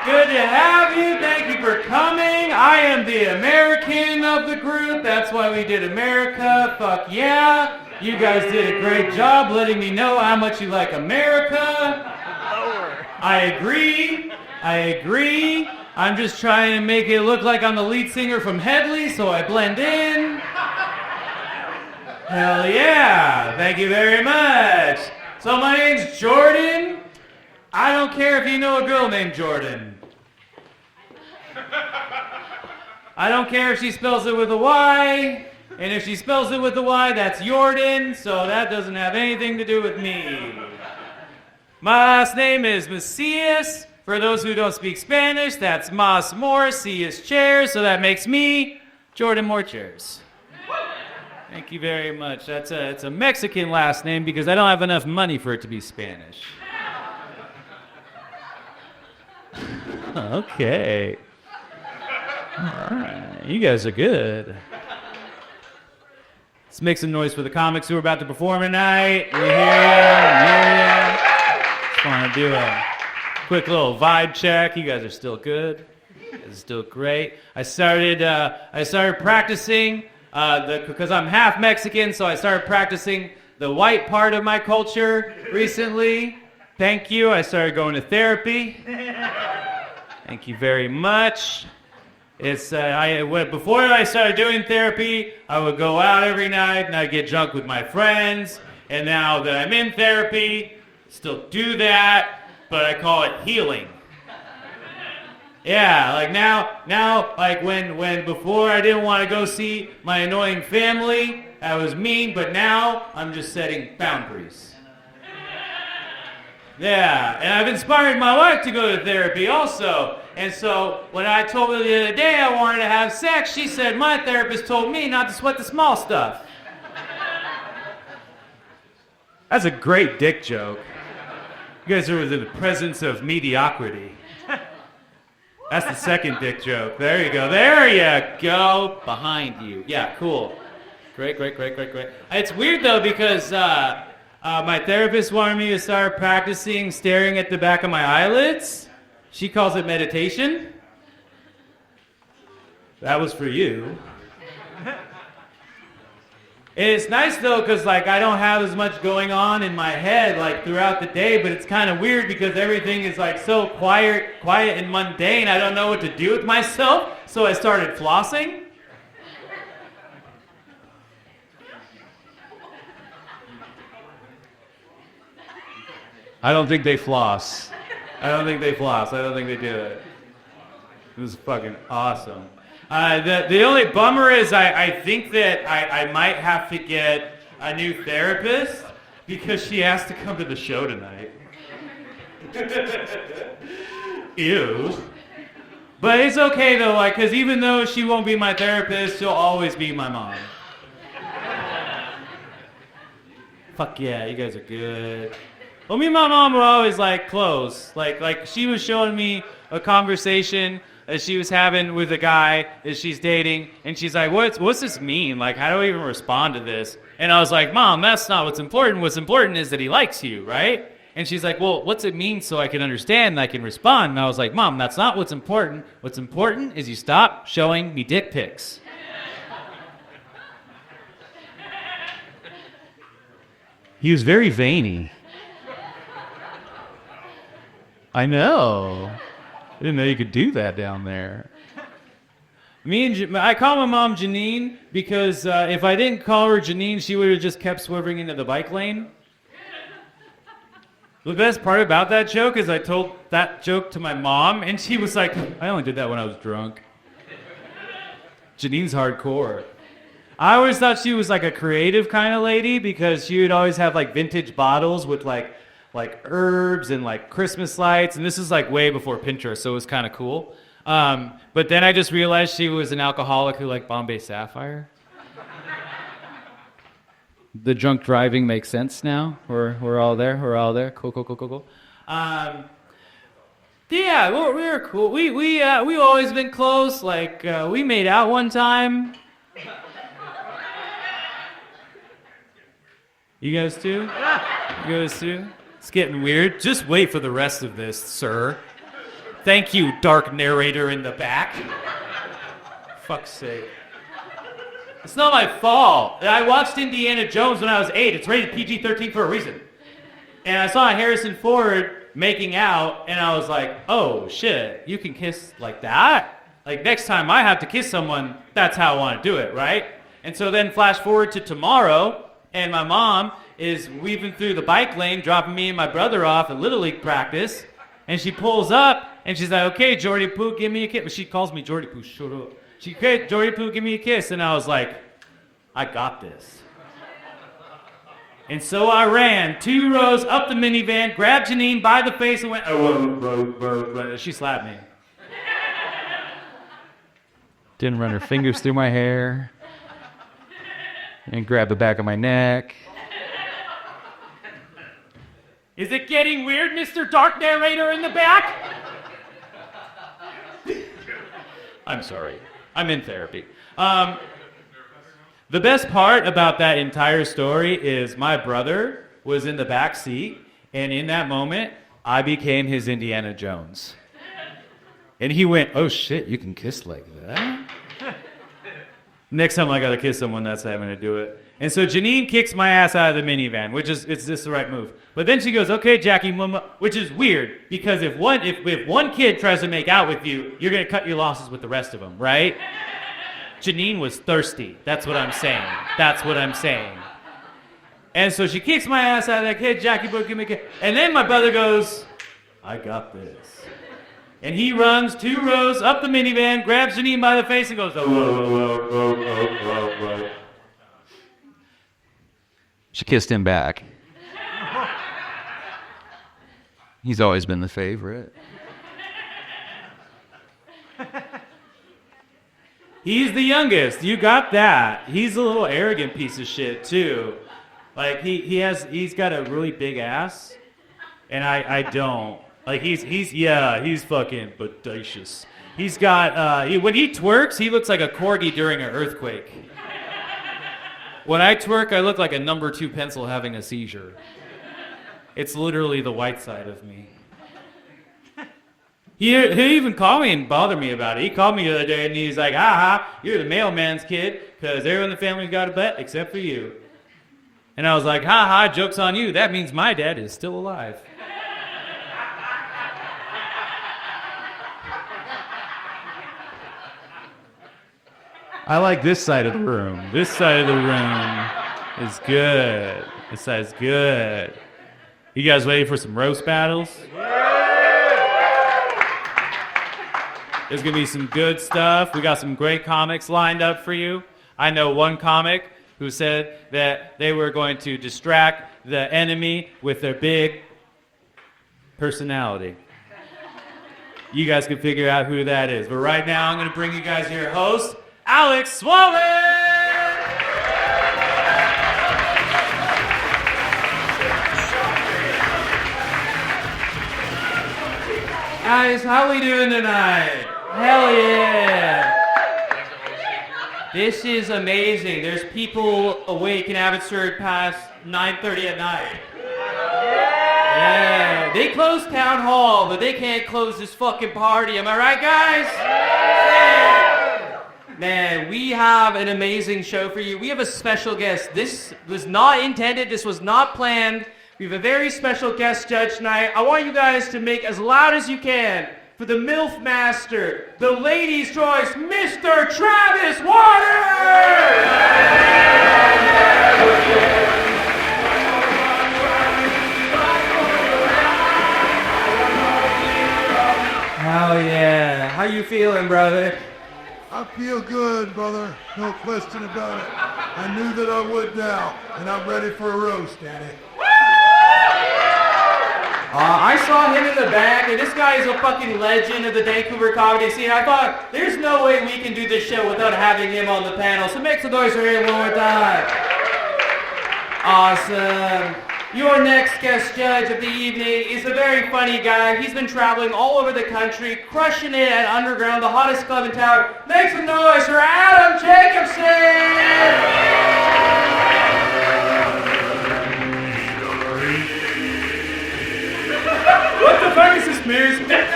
Good to have you. Thank you for coming. I am the American of the group. That's why we did America. Fuck yeah. You guys did a great job letting me know how much you like America. I agree. I'm just trying to make it look like I'm the lead singer from Headley, so I blend in. Hell yeah. Thank you very much. So my name's Jordan. I don't care if you know a girl named Jordan. I don't care if she spells it with a Y, and if she spells it with a Y, that's Jordan, so that doesn't have anything to do with me. My last name is Macias. For those who don't speak Spanish, that's Mas More, C is chair, so that makes me Jordan More Chairs. Thank you very much. It's a Mexican last name because I don't have enough money for it to be Spanish. Okay. All right. You guys are good. Let's make some noise for the comics who are about to perform tonight. We hear ya. Just want to do a quick little vibe check. You guys are still good. You guys are still great. I started practicing because I'm half Mexican, so I started practicing the white part of my culture recently. Thank you. I started going to therapy. Thank you very much. Before I started doing therapy, I would go out every night and I'd get drunk with my friends. And now that I'm in therapy, still do that, but I call it healing. Yeah, like now, like when before I didn't want to go see my annoying family, I was mean, but now I'm just setting boundaries. Yeah, and I've inspired my wife to go to therapy also. And so when I told her the other day I wanted to have sex, she said, my therapist told me not to sweat the small stuff. That's a great dick joke. You guys are in the presence of mediocrity. That's the second dick joke. There you go. There you go. Behind you. Yeah, cool. Great. It's weird though because my therapist wanted me to start practicing staring at the back of my eyelids. She calls it meditation. That was for you. It's nice though, because like I don't have as much going on in my head like throughout the day, but it's kind of weird because everything is like so quiet and mundane. I don't know what to do with myself, so I started flossing. I don't think they floss. I don't think they do it. It was fucking awesome. The only bummer is I think that I might have to get a new therapist because she has to come to the show tonight. Ew. But it's okay though, like, because even though she won't be my therapist, she'll always be my mom. Fuck yeah, you guys are good. Well, me and my mom were always like close. Like she was showing me a conversation that she was having with a guy that she's dating, and she's like, what's this mean? Like, how do I even respond to this? And I was like, Mom, that's not what's important. What's important is that he likes you, right? And she's like, well, what's it mean so I can understand and I can respond? And I was like, Mom, that's not what's important. What's important is you stop showing me dick pics. He was very veiny. I know. I didn't know you could do that down there. I call my mom Janine because if I didn't call her Janine, she would have just kept swerving into the bike lane. The best part about that joke is I told that joke to my mom, and she was like, I only did that when I was drunk. Janine's hardcore. I always thought she was like a creative kind of lady because she would always have like vintage bottles with like herbs and like Christmas lights, and this is like way before Pinterest, so it was kind of cool. But then I just realized she was an alcoholic who liked Bombay Sapphire. The drunk driving makes sense now. We're all there. Cool. Yeah, we were cool. We've always been close. Like we made out one time. You guys too? It's getting weird. Just wait for the rest of this, sir. Thank you, dark narrator in the back. Fuck's sake. It's not my fault. I watched Indiana Jones when I was 8. It's rated PG-13 for a reason. And I saw Harrison Ford making out, and I was like, oh, shit, you can kiss like that? Like, next time I have to kiss someone, that's how I want to do it, right? And so then flash forward to tomorrow, and my mom is weaving through the bike lane, dropping me and my brother off at Little League practice, and she pulls up, and she's like, okay, Jordy Poo, give me a kiss. She calls me Jordy Poo, shut up. She said, Jordy Poo, give me a kiss. And I was like, I got this. And so I ran 2 rows up the minivan, grabbed Janine by the face, and went, oh, she slapped me. Didn't run her fingers through my hair. And grabbed the back of my neck. Is it getting weird, Mr. Dark Narrator in the back? I'm sorry. I'm in therapy. The best part about that entire story is my brother was in the back seat, and in that moment, I became his Indiana Jones. And he went, oh shit, you can kiss like that? Next time I gotta kiss someone, that's how I'm gonna do it. And so Janine kicks my ass out of the minivan, which is, it's just the right move. But then she goes, okay, Jackie, mama, which is weird, because if one kid tries to make out with you, you're gonna cut your losses with the rest of them, right? Janine was thirsty. That's what I'm saying. That's what I'm saying. And so she kicks my ass out of that kid, Jackie, bro, give me a kiss. And then my brother goes, I got this. And he runs 2 rows up the minivan, grabs Janine by the face, and goes, oh, whoa, whoa. She kissed him back. He's always been the favorite. He's the youngest. You got that. He's a little arrogant piece of shit too. Like he's got a really big ass, and I don't. Like he's fucking bodacious. He's got when he twerks, he looks like a corgi during an earthquake. When I twerk, I look like a number 2 pencil having a seizure. It's literally the white side of me. He even called me and bothered me about it. He called me the other day and he's like, you're the mailman's kid, because everyone in the family's got a butt except for you. And I was like, joke's on you. That means my dad is still alive. I like this side of the room. This side of the room is good. This side is good. You guys ready for some roast battles? There's going to be some good stuff. We got some great comics lined up for you. I know one comic who said that they were going to distract the enemy with their big personality. You guys can figure out who that is. But right now, I'm going to bring you guys your host, Alex Svarez! Guys, how we doing tonight? Hell yeah! This is amazing. There's people awake in Abbotsford past 9:30 at night. Yeah, they closed town hall, but they can't close this fucking party. Am I right, guys? Yeah. Man, we have an amazing show for you. We have a special guest. This was not intended. This was not planned. We have a very special guest judge tonight. I want you guys to make as loud as you can for the MILF Master, the ladies' choice, Mr. Travis Waters! Hell yeah. How you feeling, brother? I feel good, brother. No question about it. I knew that I would now, and I'm ready for a roast, Danny. I saw him in the back, and this guy is a fucking legend of the Vancouver comedy scene. I thought, there's no way we can do this show without having him on the panel, so make some noise for him one more time. Awesome. Your next guest judge of the evening is a very funny guy. He's been traveling all over the country, crushing it at Underground, the hottest club in town. Make some noise for Adam Jacobson! What the fuck is this music?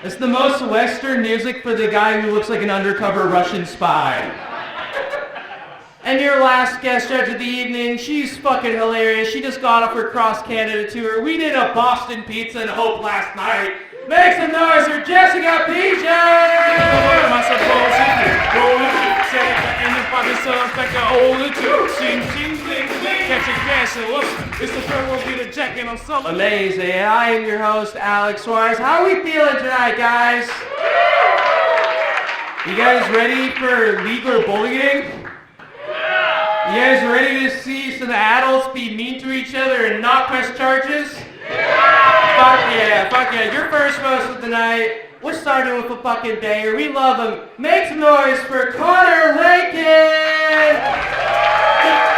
It's the most Western music for the guy who looks like an undercover Russian spy. And your last guest judge of the evening, she's fucking hilarious. She just got off her cross-Canada tour. We did a Boston Pizza and Hope last night. Make some noise for Jessica Pigeau! What am I supposed to do? Go say it and the fucking sun back to hold it too. Sing, sing, sing, sing. Catch a gas and look. It's the first one be the jacket on something. Amazing. I am your host, Alex Svarez. How are we feeling tonight, guys? You guys ready for legal bullying? You guys ready to see some adults be mean to each other and not press charges? Fuck yeah. Your first host of the night. We're starting with a fucking banger. We love him. Make some noise for rankin.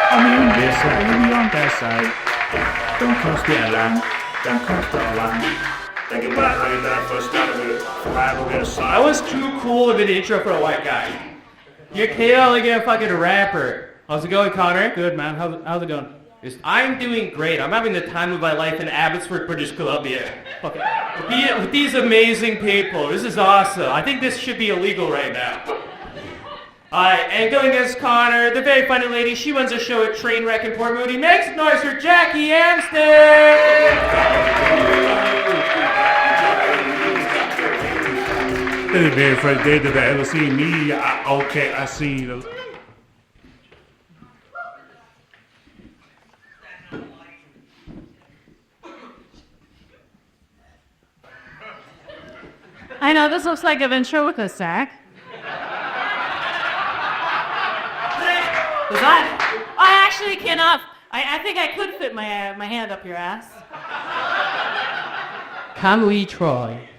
I'm on this side, you'll be on that side. Don't cross the line. Don't cross the line. Think about it, that first time with Flyweight Match. That was too cool of an intro for a white guy. You're clearly a fucking rapper. How's it going, Connor? Good, man. How's it going? I'm doing great. I'm having the time of my life in Abbotsford, British Columbia. Okay. With these amazing people. This is awesome. I think this should be illegal right now. And going against Connor, the very funny lady, she runs a show at Trainwreck in Port Moody. Make some noise for Jackie Amston! This is the very first day that they ever see me. I see the... I know, this looks like a ventriloquist sack. I actually cannot. I think I could fit my hand up your ass. Can we try?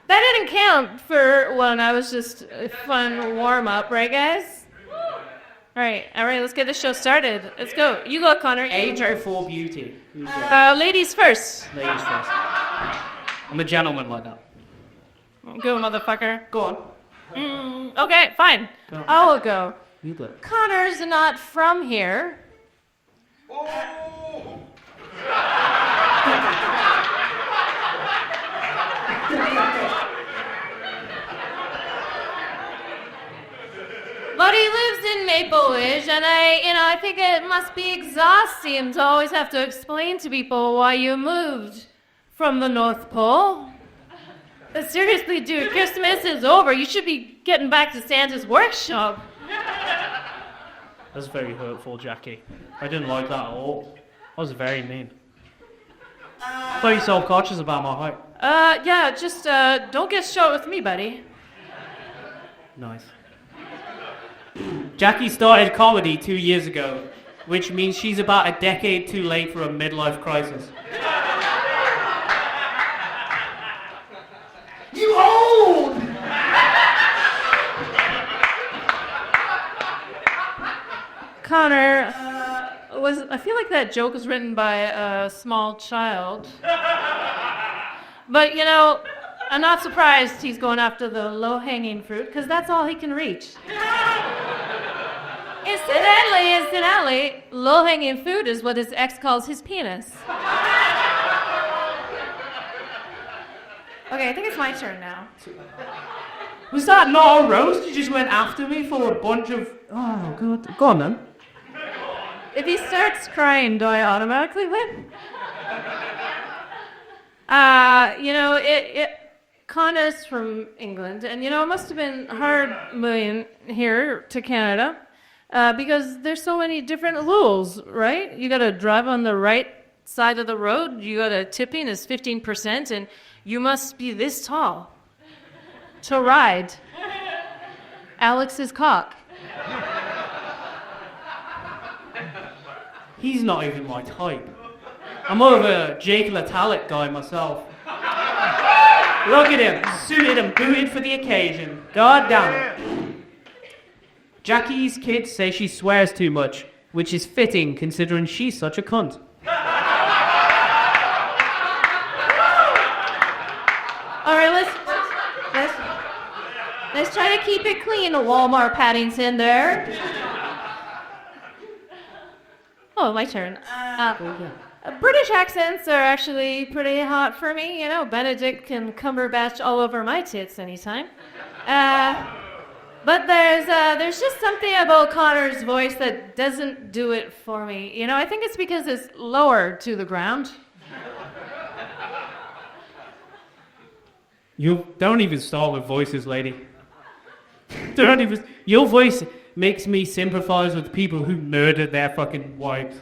That didn't count for one. I was just a fun warm-up, right, guys? All right, let's get the show started. Let's go. You go, Connor. Age or full beauty? Ladies first. Ladies first. I'm a gentleman like that. Go, motherfucker. Go on. Okay, fine. Go. I'll go. You do. Connor's not from here. But he lives in Maple Ridge, and I think it must be exhausting to always have to explain to people why you moved from the North Pole. But seriously, dude, Christmas is over. You should be getting back to Santa's workshop. That's very hurtful, Jackie. I didn't like that at all. That was very mean. Very self-conscious about my height. Yeah, just don't get short with me, buddy. Nice. Jackie started comedy 2 years ago, which means she's about a decade too late for a midlife crisis. You old! Connor, I feel like that joke was written by a small child. But, I'm not surprised he's going after the low-hanging fruit, because that's all he can reach. Incidentally, low-hanging fruit is what his ex calls his penis. Okay, I think it's my turn now. Was that not a roast? You just went after me for a bunch of... Oh, good. Go on, then. If he starts crying, do I automatically win? Connor's from England, and, it must have been hard moving here to Canada because there's so many different rules, right? You gotta drive on the right side of the road, you gotta tipping is 15%, and you must be this tall to ride Alex's cock. He's not even my type. I'm more of a Jake Latalik guy myself. Look at him, suited and booted for the occasion. God damn it. Jackie's kids say she swears too much, which is fitting considering she's such a cunt. All right, let's try to keep it clean, Walmart Paddington there. Oh, my turn. British accents are actually pretty hot for me. You know, Benedict can Cumberbatch all over my tits anytime. But there's just something about Connor's voice that doesn't do it for me. You know, I think it's because it's lower to the ground. You don't even start with voices, lady. Don't even. Your voice makes me sympathize with people who murdered their fucking wives.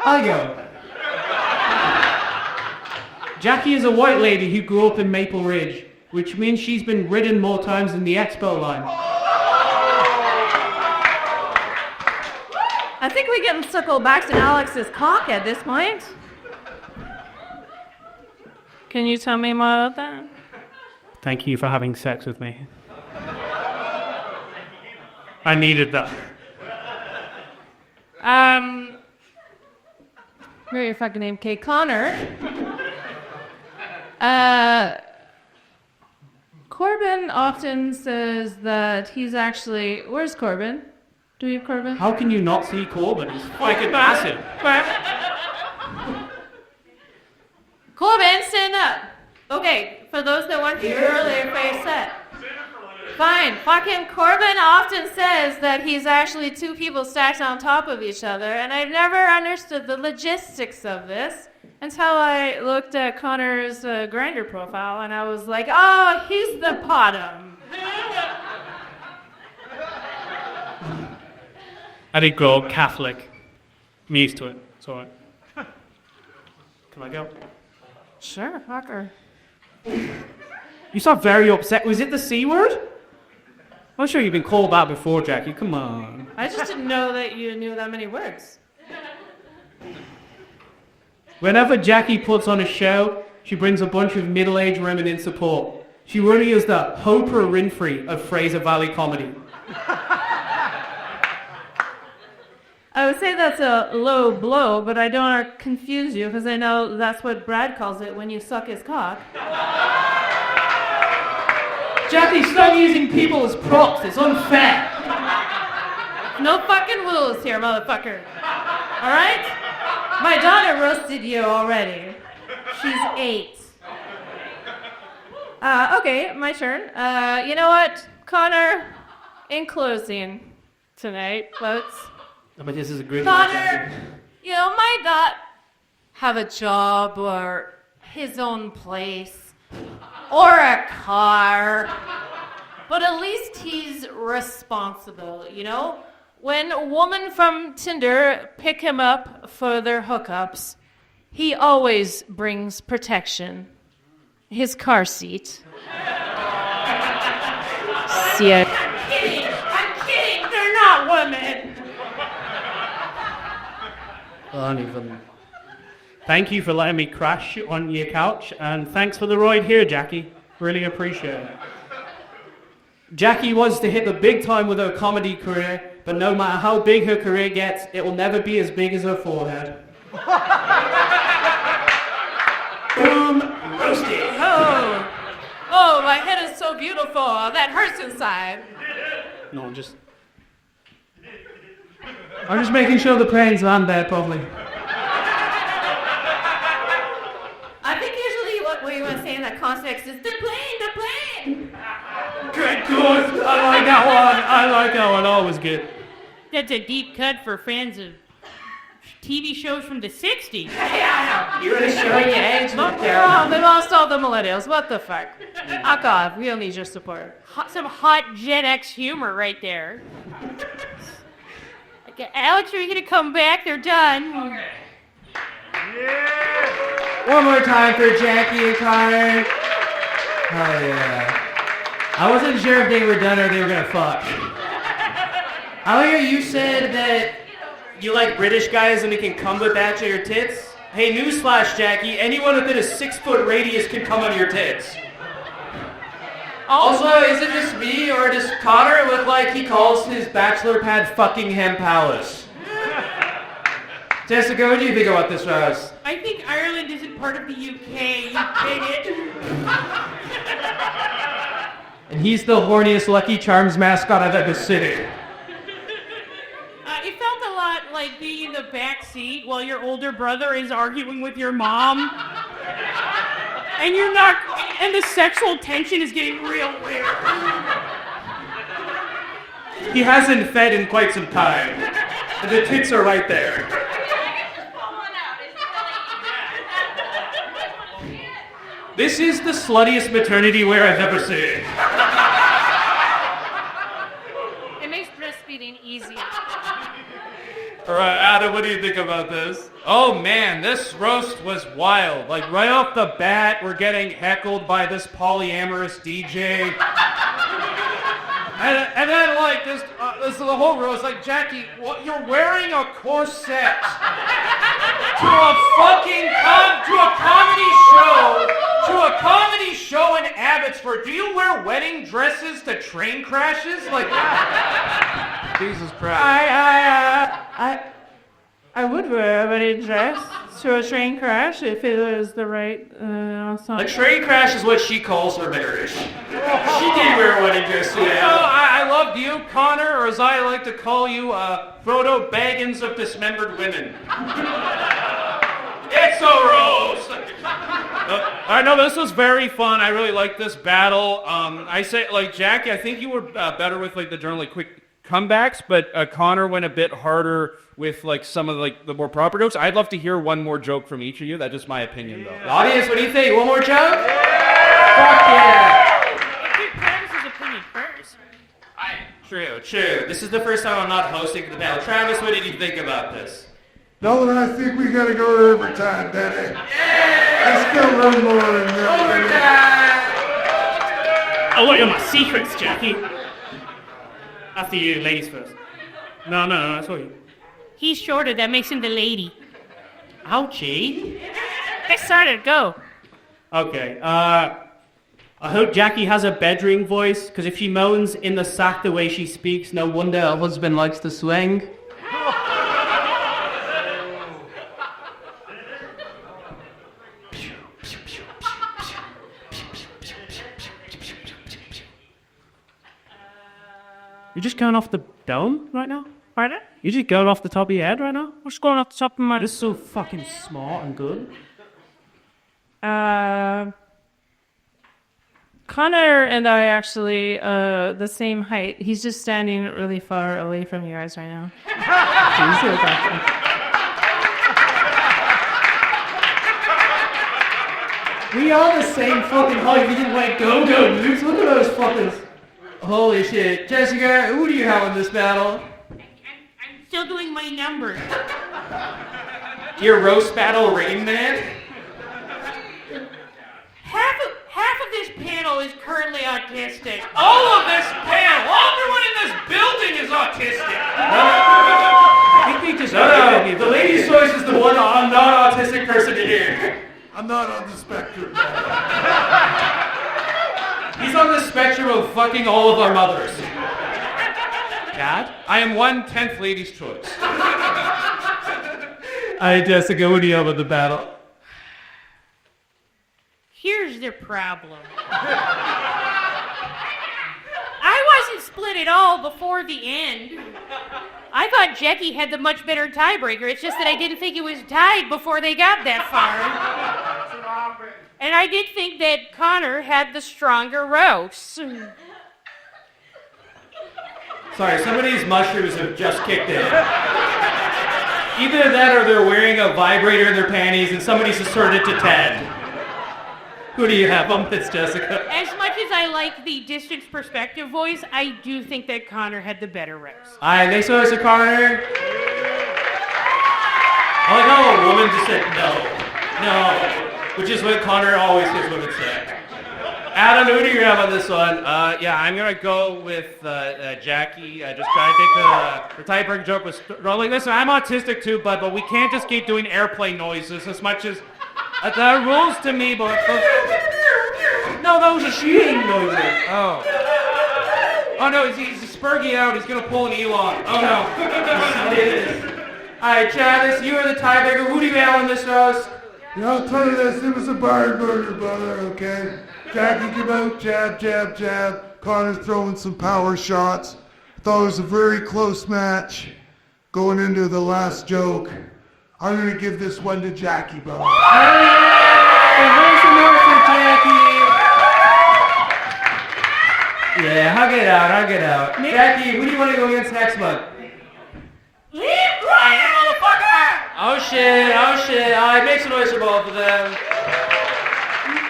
I go. Jackie is a white lady who grew up in Maple Ridge, which means she's been ridden more times than the expo line. I think we can circle back to Alex's cock at this point. Can you tell me more about that? Thank you for having sex with me. I needed that. Where's your fucking name? Okay, Connor. Corbin often says that he's actually... Where's Corbin? Do we have Corbin? How can you not see Corbin? He's fucking massive. Corbin, stand up. Okay, for those that weren't here earlier, face set. Fine. Fucking Corbin often says that he's actually two people stacked on top of each other, and I've never understood the logistics of this until I looked at Connor's Grindr profile, and I was like, oh, he's the bottom. I did grow up Catholic. I'm used to it. It's all right. Can I go? Sure, fucker. You sound very upset. Was it the C word? I'm sure you've been called that before, Jackie. Come on. I just didn't know that you knew that many words. Whenever Jackie puts on a show, she brings a bunch of middle-aged women in support. She really is the Oprah Winfrey of Fraser Valley comedy. I would say that's a low blow, but I don't want to confuse you because I know that's what Brad calls it when you suck his cock. Jackie, stop using people as props. It's unfair. No fucking rules here, motherfucker. All right? My daughter roasted you already. She's 8. Okay, my turn. You know what, Connor? In closing tonight, folks. But this is a great Connor, you know, might not have a job or his own place or a car, but at least he's responsible, you know? When a woman from Tinder pick him up for their hookups, he always brings protection. His car seat. See ya. I'm kidding, they're not women. Uneven. Thank you for letting me crash on your couch, and thanks for the ride here, Jackie. Really appreciate it. Jackie wants to hit the big time with her comedy career, but no matter how big her career gets, it will never be as big as her forehead. Boom, roasted. Oh, my head is so beautiful. That hurts inside. No, I'm just making sure the planes land there properly. I think usually what we want to say in that context is the plane. Good. I like that one. Always good. That's a deep cut for fans of TV shows from the 60s. You're really showing your age. They lost all the millennials. What the fuck? Oh God, we don't need your support. Some hot Gen X humor right there. Okay, Alex, are you going to come back? They're done. Okay. One more time for Jackie and Connor. Oh yeah. I wasn't sure if they were done or they were gonna fuck. I hear you said that you like British guys and they can come with that to your tits. Hey, newsflash, Jackie. Anyone within a 6-foot radius can come on your tits. Also, is it just me or does Connor look like he calls his bachelor pad fucking Hem Palace? Jessica, what do you think about this, Rouse? I think Ireland isn't part of the UK, you bigot. And he's the horniest Lucky Charms mascot I've ever seen. It felt a lot like being in the back seat while your older brother is arguing with your mom. And you're not, and the sexual tension is getting real weird. He hasn't fed in quite some time. And the tits are right there. This is the sluttiest maternity wear I've ever seen. It makes breastfeeding easier. All right, Adam, what do you think about this? Oh man, this roast was wild. Like right off the bat, we're getting heckled by this polyamorous DJ. And then like this is the whole roast. Like Jackie, what, you're wearing a corset to a comedy show in Abbotsford. Do you wear wedding dresses to train crashes? Like, Jesus Christ. I would wear a wedding dress to a train crash if it was the right song. A train crash is what she calls her marriage. She did wear a wedding dress too. I loved you, Connor, or as I like to call you, Frodo Baggins of dismembered women. It's a roast! I know this was very fun. I really liked this battle. I say, like, Jackie, I think you were better with, like, the generally quick comebacks, but Connor went a bit harder with, like, some of, like, the more proper jokes. I'd love to hear one more joke from each of you. That's just my opinion, though. The audience, what do you think? One more joke? Fuck yeah! Get Travis's opinion first. True. This is the first time I'm not hosting the battle. Travis, what did you think about this? Nolan, I think we gotta go to overtime, Daddy. Let's go one more and Oh, what are my secrets, Jackie? After you, ladies first. No, that's all you. He's shorter, that makes him the lady. Ouchie. Get started, go. Okay, I hope Jackie has a bedroom voice, because if she moans in the sack the way she speaks, no wonder her husband likes to swing. You're just going off the dome right now? Pardon? You're just going off the top of your head right now? What's going off the top of my... You're so fucking smart and good. Connor and I actually the same height. He's just standing really far away from you guys right now. We are the same fucking height. We didn't like go-go moves. Look at those fuckers. Holy shit. Jessica, who do you have in this battle? I'm still doing my numbers. Your roast battle Rain Man? Half of this panel is currently autistic. All of this panel, everyone in this building is autistic. I think we just... No. The lady's choice is the one non-autistic person to hear. I'm not on the spectrum. He's on the spectrum of fucking all of our mothers. Dad, I am 1/10 lady's choice. Hi, Jessica. What do you have in the battle? Here's the problem. I wasn't split at all before the end. I thought Jackie had the much better tiebreaker. It's just that I didn't think it was tied before they got that far. And I did think that Connor had the stronger roast. Sorry, some of these mushrooms have just kicked in. Either that or they're wearing a vibrator in their panties and somebody's just turned it to 10. Who do you have on this, Jessica? As much as I like the distance perspective voice, I do think that Connor had the better roast. Alright, next one is Connor. I like how a woman just said no, which is what Connor always hears women say. Adam, who do you have on this one? Yeah, I'm gonna go with Jackie. Just trying to think the tiebreaker joke was like, listen, I'm autistic too, but we can't just keep doing airplane noises as much as that rules to me. But no, that was a shooting noise. Oh no, he's spurging out. He's gonna pull an Elon. Oh no. Alright, Travis, you are the tiebreaker. Who do you have on this roast? Yeah, I'll tell you this, it was a barn burner, brother, okay? Jackie came out, jab, jab, jab. Connor's throwing some power shots. Thought it was a very close match. Going into the last joke, I'm gonna give this one to Jackie, brother. Where's the noise for Jackie? Yeah, hug it out. Jackie, who do you want to go against next month? Oh shit. Alright, make some noise for both of them.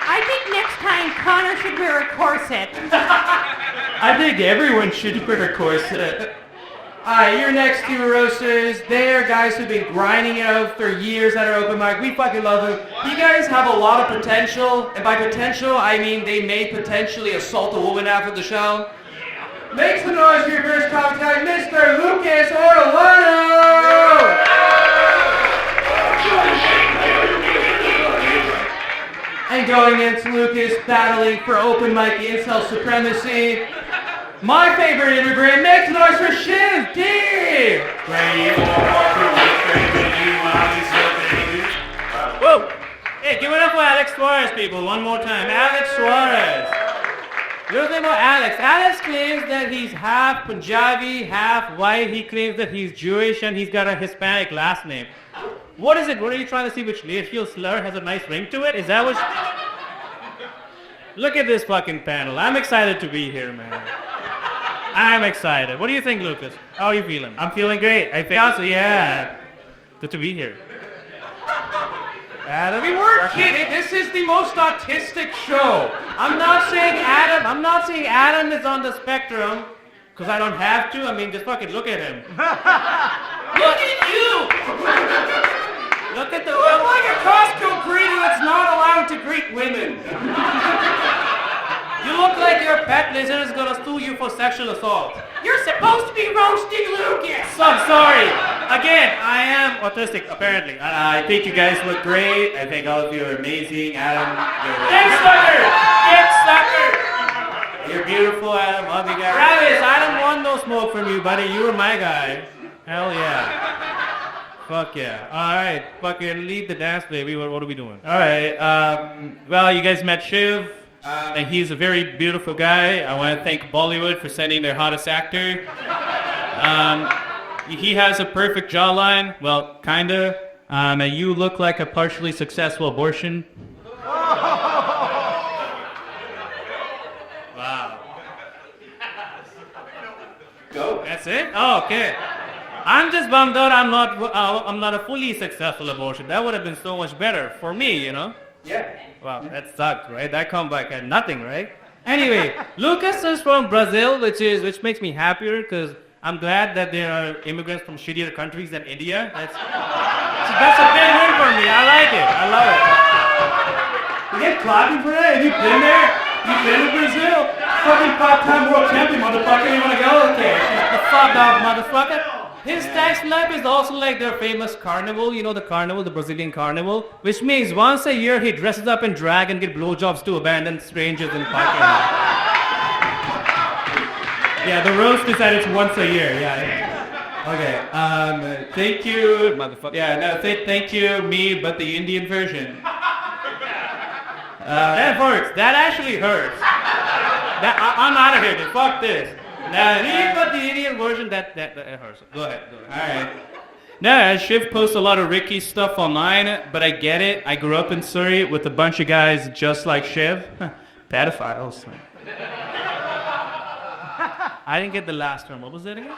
I think next time Connor should wear a corset. I think everyone should wear a corset. Alright, your next two roasters, they are guys who've been grinding it out for years at our open mic. We fucking love them. You guys have a lot of potential, and by potential, I mean they may potentially assault a woman after the show. Make some noise for your first contact, Mr. Lucas Ortolano! And going against Lucas, battling for open mic incel supremacy, my favorite immigrant, make some noise for Shiv D! Whoa! Hey, give it up for Alex Svarez, people, one more time. Alex Svarez. Little thing about Alex. Alex claims that he's half Punjabi, half white. He claims that he's Jewish and he's got a Hispanic last name. What is it? What are you trying to see? Which racial slur has a nice ring to it? Is that what... Look at this fucking panel. I'm excited to be here, man. I'm excited. What do you think, Lucas? How are you feeling? I'm feeling great. I think also, yeah. Good to be here. Adam, we weren't kidding. This is the most autistic show. I'm not saying Adam is on the spectrum, because I don't have to. I mean, just fucking look at him. Look at you! Look at the... You look like a Costco greeter that's not allowed to greet women. You look like your pet lizard is gonna sue you for sexual assault. You're supposed to be roasting Lucas. So I'm sorry. Again, I am autistic, apparently. I think you guys look great. I think all of you are amazing. Adam, you're... Get sucker! You're beautiful, Adam. Love you guys. Travis, I don't want no smoke from you, buddy. You were my guy. Hell yeah. Fuck yeah. Alright, fucking lead the dance, baby. What are we doing? Alright, well, you guys met Shiv. And he's a very beautiful guy. I want to thank Bollywood for sending their hottest actor. He has a perfect jawline. Well, kinda. And you look like a partially successful abortion. Wow. Go. That's it? Oh, okay. I'm just bummed out I'm not a fully successful abortion. That would have been so much better for me, you know? Yeah. Wow, that sucked, right? That comeback had nothing, right? Anyway, Lucas is from Brazil, which makes me happier because I'm glad that there are immigrants from shittier countries than India. That's a big win for me. I like it. I love it. You get clapping for that? Have you been there? You've been to Brazil? Fucking five-time world champion, motherfucker. You want to go? Okay. The fuck up, motherfucker. His tax life is also like their famous carnival, you know the carnival, the Brazilian carnival, which means once a year he dresses up in drag and get blowjobs to abandoned strangers in parking lot. Yeah, the roast decided it's once a year, yeah. Okay, thank you, motherfucker. Yeah, no, thank you, me, but the Indian version. That hurts, that actually hurts. I'm out of here, dude, fuck this. Now, me, but the Indian version, that hurts. Go ahead. Alright. Now, Shiv posts a lot of Ricky stuff online, but I get it. I grew up in Surrey with a bunch of guys just like Shiv. Pedophiles. I didn't get the last term. What was that again?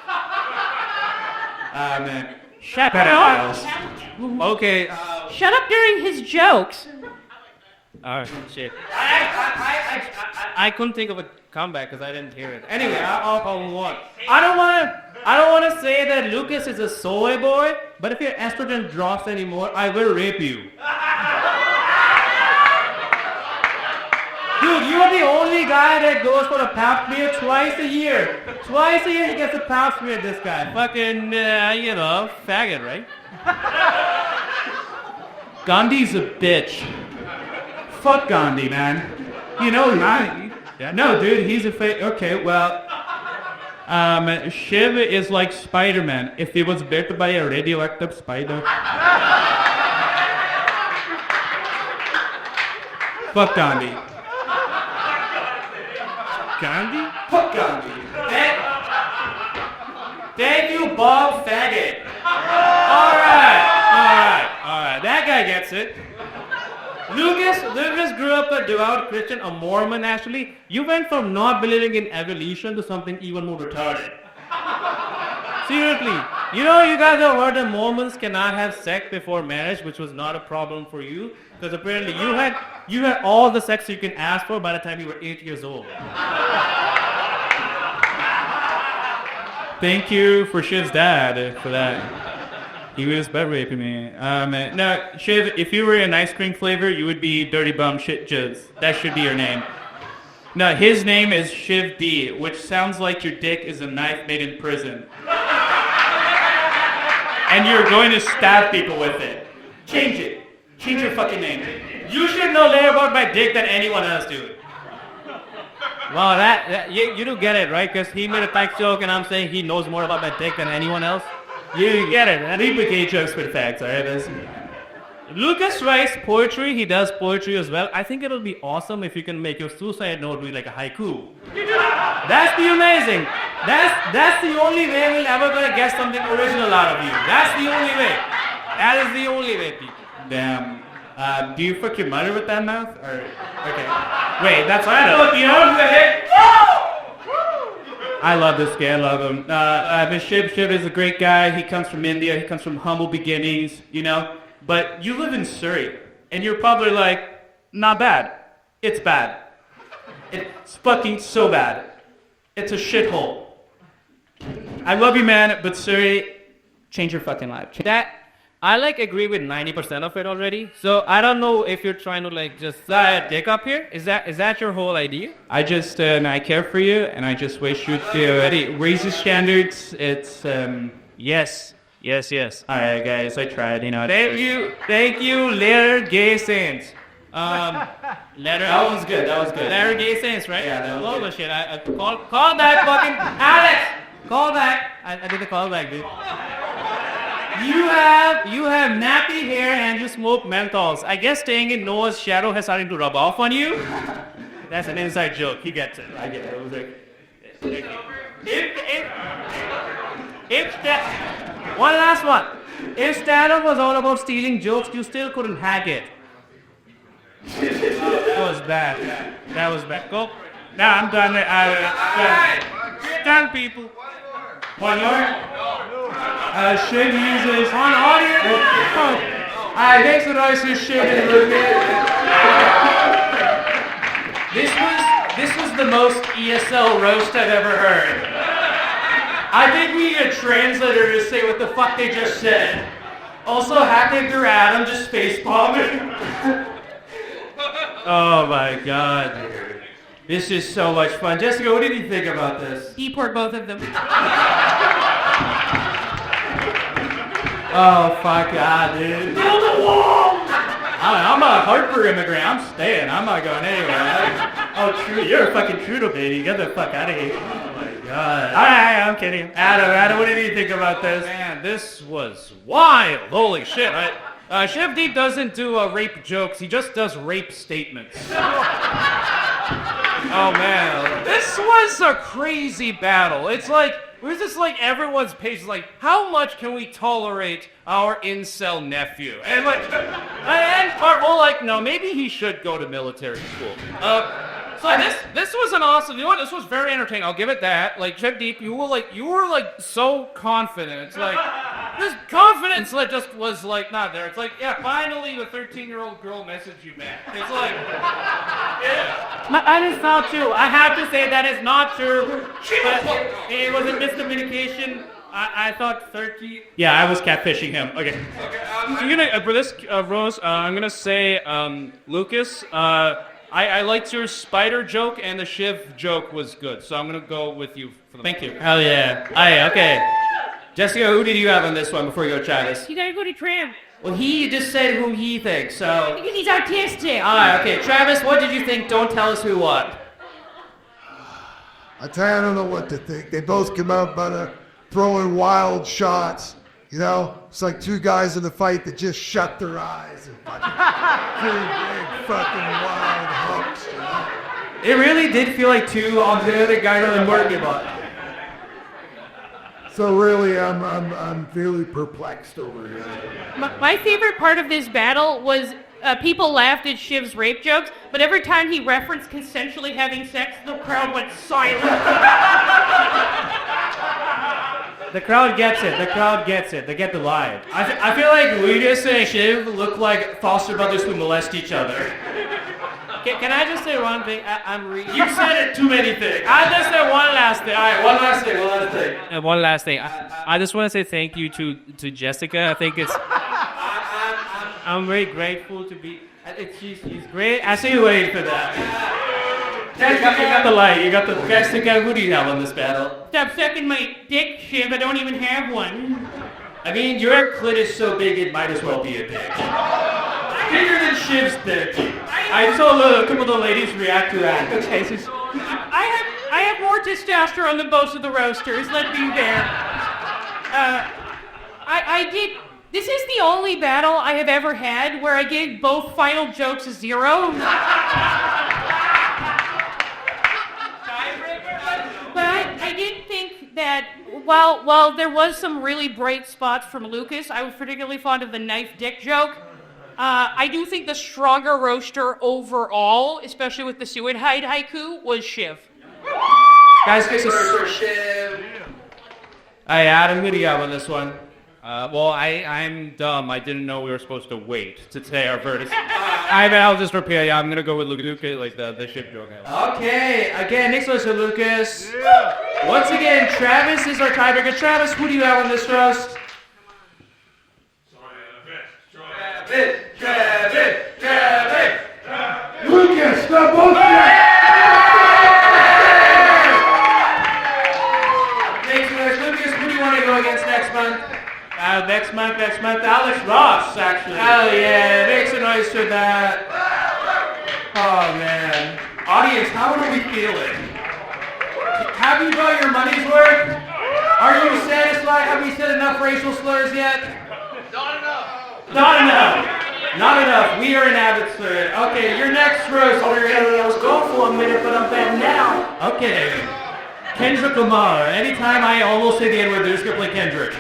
Pedophiles. Okay. Shut up during his jokes. Oh, shit. I couldn't think of a comeback because I didn't hear it. Anyway, I'll move on. I don't want to say that Lucas is a soy boy, but if your estrogen drops anymore, I will rape you. Dude, you are the only guy that goes for a pap smear twice a year. Twice a year he gets a pap smear, this guy. Fucking, faggot, right? Gandhi's a bitch. Fuck Gandhi, man. You know, no, dude, he's a fake. Okay, well, Shiv is like Spider-Man if he was bit by a radioactive spider. Fuck Gandhi. Gandhi? Fuck Gandhi. Thank you, Bob Faggot. All right. That guy gets it. Lucas grew up a devout Christian, a Mormon actually. You went from not believing in evolution to something even more retarded. Seriously. You know, you guys have heard that Mormons cannot have sex before marriage, which was not a problem for you, because apparently you had all the sex you can ask for by the time you were 8 years old. Thank you for Shiv's dad for that. He was butt raping me. No, Shiv, if you were an ice cream flavor, you would be Dirty Bum Shit Jizz. That should be your name. No, his name is Shiv D, which sounds like your dick is a knife made in prison. And you're going to stab people with it. Change it. Change your fucking name. You should know more about my dick than anyone else, dude. Well, you do get it, right? Because he made a fact joke and I'm saying he knows more about my dick than anyone else. You get it. And replicate jokes with facts, alright? Lucas writes poetry. He does poetry as well. I think it'll be awesome if you can make your suicide note be like a haiku. That's the amazing. That's the only way we'll ever gonna get something original out of you. That's the only way. That is the only way, people. Damn. Do you fuck your mother with that mouth? Or okay. Wait, that's what I know. I love this guy. I love him. Shiv is a great guy. He comes from India. He comes from humble beginnings, you know. But you live in Surrey, and you're probably like, not bad. It's bad. It's fucking so bad. It's a shithole. I love you, man, but Surrey, change your fucking life. I agree with 90% of it already. So I don't know if you're trying to just dick up here. Is that your whole idea? I just I care for you, and I just wish you to raise your standards. It's yes. All right, guys, I tried. Thank you, Later Gay Saints. Letter. That was good. Letter Gay Saints, right? Yeah, that was good. Shit. I call back, fucking Alex. Call back. I did the call back, dude. You have nappy hair and you smoke menthols. I guess staying in Noah's shadow has started to rub off on you. That's an inside joke. He gets it. I get it. It was one last one. If stand-up was all about stealing jokes, you still couldn't hack it. That was bad. Go. Now I'm done. Done, people. One more. Shiv uses on audio. Alright, thanks for noticing Shiv and This was the most ESL roast I've ever heard. I think we need a translator to say what the fuck they just said. Also, hacking through Adam, just face bombing. Oh my god. This is so much fun. Jessica, what did you think about this? Deport both of them. Oh, fuck God, dude. Build a wall! I'm a Harper immigrant. I'm staying. I'm not going anywhere. Oh, true. You're a fucking Trudeau, baby. Get the fuck out of here. Oh, my God. All right, I'm kidding. Adam, what did you think about this? Man, this was wild. Holy shit. Shiv D doesn't do rape jokes. He just does rape statements. Oh, man. This was a crazy battle. It's like... We're just everyone's page is how much can we tolerate our incel nephew? And we're all no, maybe he should go to military school. So this was an awesome, you know what, this was very entertaining, I'll give it that. Shiv D, you were so confident. It's this confidence just was not there. It's yeah, finally the 13-year-old girl messaged you back. It's yeah. That is not true. I have to say that is not true. It was a miscommunication. I thought 30. Yeah, I was catfishing him. Okay. You're gonna for this Rose. I'm gonna say Lucas. I liked your spider joke and the Shiv joke was good, so I'm gonna go with you. Thank you. Hell yeah. Okay. Jessica, who did you have on this one before you go try this? You gotta go to Tram. Well, he just said whom he thinks, so... Because he's artistic. Alright, okay. Travis, what did you think? Don't tell us who what. I don't know what to think. They both come out throwing wild shots. You know, it's like two guys in a fight that just shut their eyes and two big fucking wild hooks. You know? It really did feel like two on the other guy really working about. So really, I'm really perplexed over here. My favorite part of this battle was people laughed at Shiv's rape jokes, but every time he referenced consensually having sex, the crowd went silent. The crowd gets it. The crowd gets it. They get the line. I feel like Lucas and Shiv look like foster brothers who molest each other. Can I just say one thing? You said it too many things. I just say one last thing. All right, One last thing. one last thing. I just want to say thank you to Jessica. I think it's. I'm very grateful to be. She's great. I see you waiting for that. You got the light. You got the Jessica. Who do you have on this battle? Stop sucking my dick, Shiv. I don't even have one. I mean, your clit is so big it might as well be a dick. Bigger than Shiv's dick. I saw a couple of the ladies react to that. Okay, so I have more testosterone than most of the roasters. Let's be fair. I did. This is the only battle I have ever had where I gave both final jokes a 0. But I did think that while there was some really bright spots from Lucas, I was particularly fond of the knife dick joke. I do think the stronger roaster overall, especially with the suicide haiku, was Shiv. guys, this is for Shiv. Hey, Adam, who do you have on this one? I'm dumb. I didn't know we were supposed to wait to say our verdict. I'll just repeat. Yeah, I'm gonna go with Lucas, like the ship joke. Okay, again, next one is for Lucas. Yeah. Once again, Travis is our tiebreaker. Travis, who do you have on this roast? Travis. Lucas, the bullshit! Lucas, who do you want to go against next month? Next month, Alex Ross, actually. Hell yeah, make some noise for that. Oh man. Audience, how are we feeling? Have you got your money's worth? Are you satisfied? Have we said enough racial slurs yet? Not enough. We are in Abbotsford. Okay, your next roast. Okay, I was gone for a minute, but I'm back now. Okay. Kendrick Lamar. Anytime I almost say the N-word, they're just gonna play Kendrick.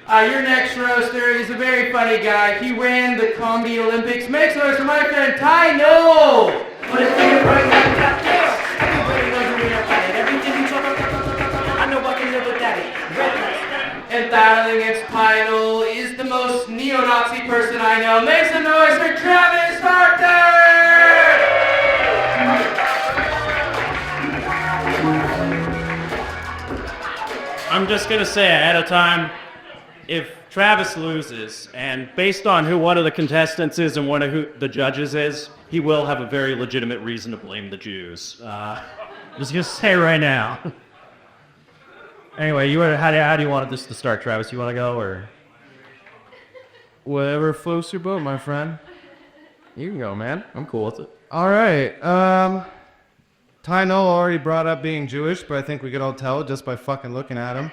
Your next roaster is a very funny guy. He ran the Comedy Olympics. Make some noise for my friend Ty Knoll. I know I can live with that. And battling against Ty Knoll is the most neo-Nazi person I know. Make some noise for Travis Harter! I'm just gonna say ahead of time, if Travis loses, and based on who one of the contestants is and one of who the judges is, he will have a very legitimate reason to blame the Jews. Just gonna say right now. Anyway, how do you want this to start, Travis? You want to go or Whatever floats your boat, my friend. you can go, man? I'm cool with it. All right. Ty Knoll already brought up being Jewish, but I think we could all tell just by fucking looking at him.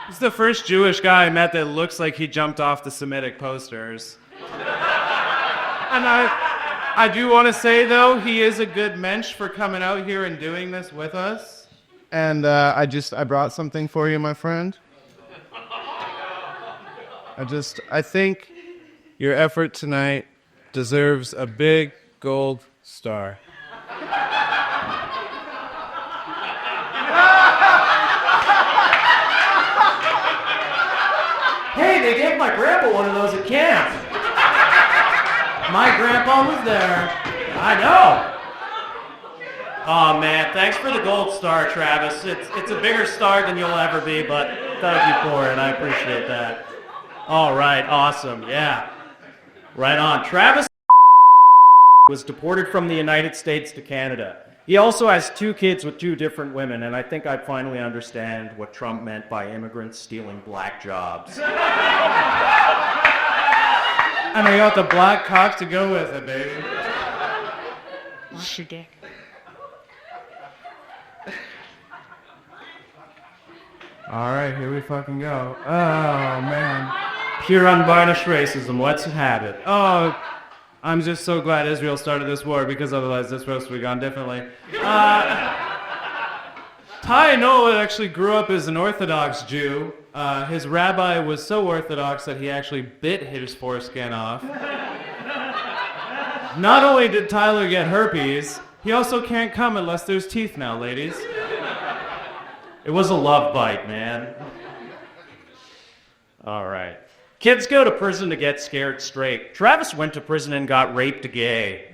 He's the first Jewish guy I met that looks like he jumped off the Semitic posters. And I do want to say, though, he is a good mensch for coming out here and doing this with us. And I brought something for you, my friend. I think your effort tonight deserves a big gold star. Hey, they gave my grandpa one of those at camp. My grandpa was there. I know. Oh man, thanks for the gold star, Travis. It's a bigger star than you'll ever be, but thank you for it. I appreciate that. All right, awesome. Yeah. Right on. Travis was deported from the United States to Canada. He also has 2 kids with 2 different women, and I think I finally understand what Trump meant by immigrants stealing black jobs. And I got the black cock to go with it, baby. What's your dick? All right, here we fucking go. Oh, man. Pure unvarnished racism. Let's have it. Oh, I'm just so glad Israel started this war because otherwise this roast would have gone differently. Ty Noah actually grew up as an Orthodox Jew. His rabbi was so Orthodox that he actually bit his foreskin off. Not only did Tyler get herpes, he also can't come unless there's teeth now, ladies. It was a love bite, man. All right. Kids go to prison to get scared straight. Travis went to prison and got raped gay.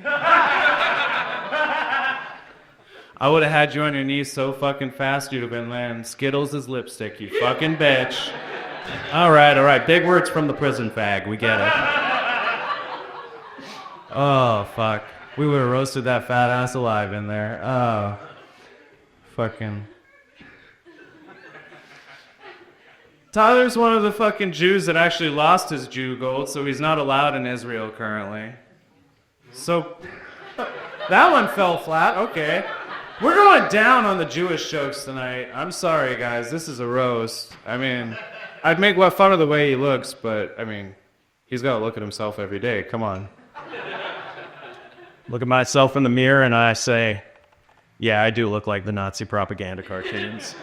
I would have had you on your knees so fucking fast you'd have been laying Skittles as lipstick, you fucking bitch. All right. Big words from the prison fag. We get it. Oh, fuck. We would have roasted that fat ass alive in there. Oh. Fucking... Tyler's one of the fucking Jews that actually lost his Jew gold, so he's not allowed in Israel currently. So, that one fell flat, okay. We're going down on the Jewish jokes tonight. I'm sorry, guys, this is a roast. I mean, I'd make fun of the way he looks, but, I mean, he's got to look at himself every day, come on. Look at myself in the mirror and I say, yeah, I do look like the Nazi propaganda cartoons.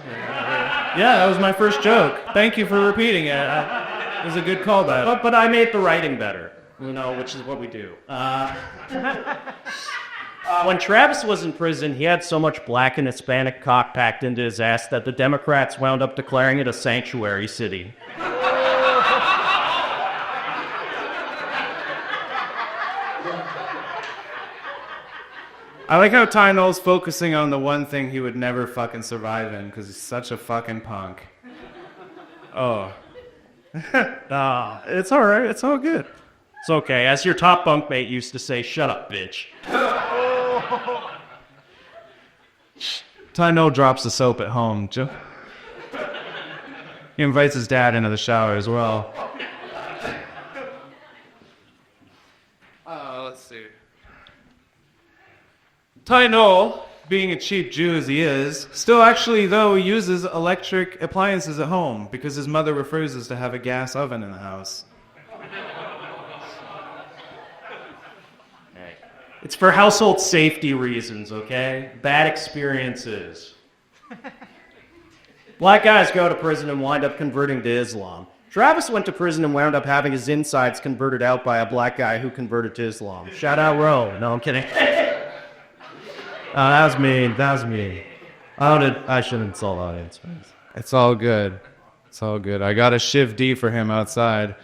Yeah, that was my first joke. Thank you for repeating it. It was a good callback. But I made the writing better, which is what we do. When Travis was in prison, he had so much black and Hispanic cock packed into his ass that the Democrats wound up declaring it a sanctuary city. I like how Ty Knoll's focusing on the one thing he would never fucking survive in because he's such a fucking punk. Oh. Nah, it's all right. It's all good. It's okay. As your top bunkmate used to say, shut up, bitch. Ty Knoll drops the soap at home. He invites his dad into the shower as well. Let's see. Ty Knoll, being a cheap Jew as he is, still actually, though, uses electric appliances at home because his mother refuses to have a gas oven in the house. It's for household safety reasons, okay? Bad experiences. Black guys go to prison and wind up converting to Islam. Travis went to prison and wound up having his insides converted out by a black guy who converted to Islam. Shout out Ro. No, I'm kidding. That was mean. I shouldn't insult audience. It's all good. It's all good. I got a Shiv D for him outside.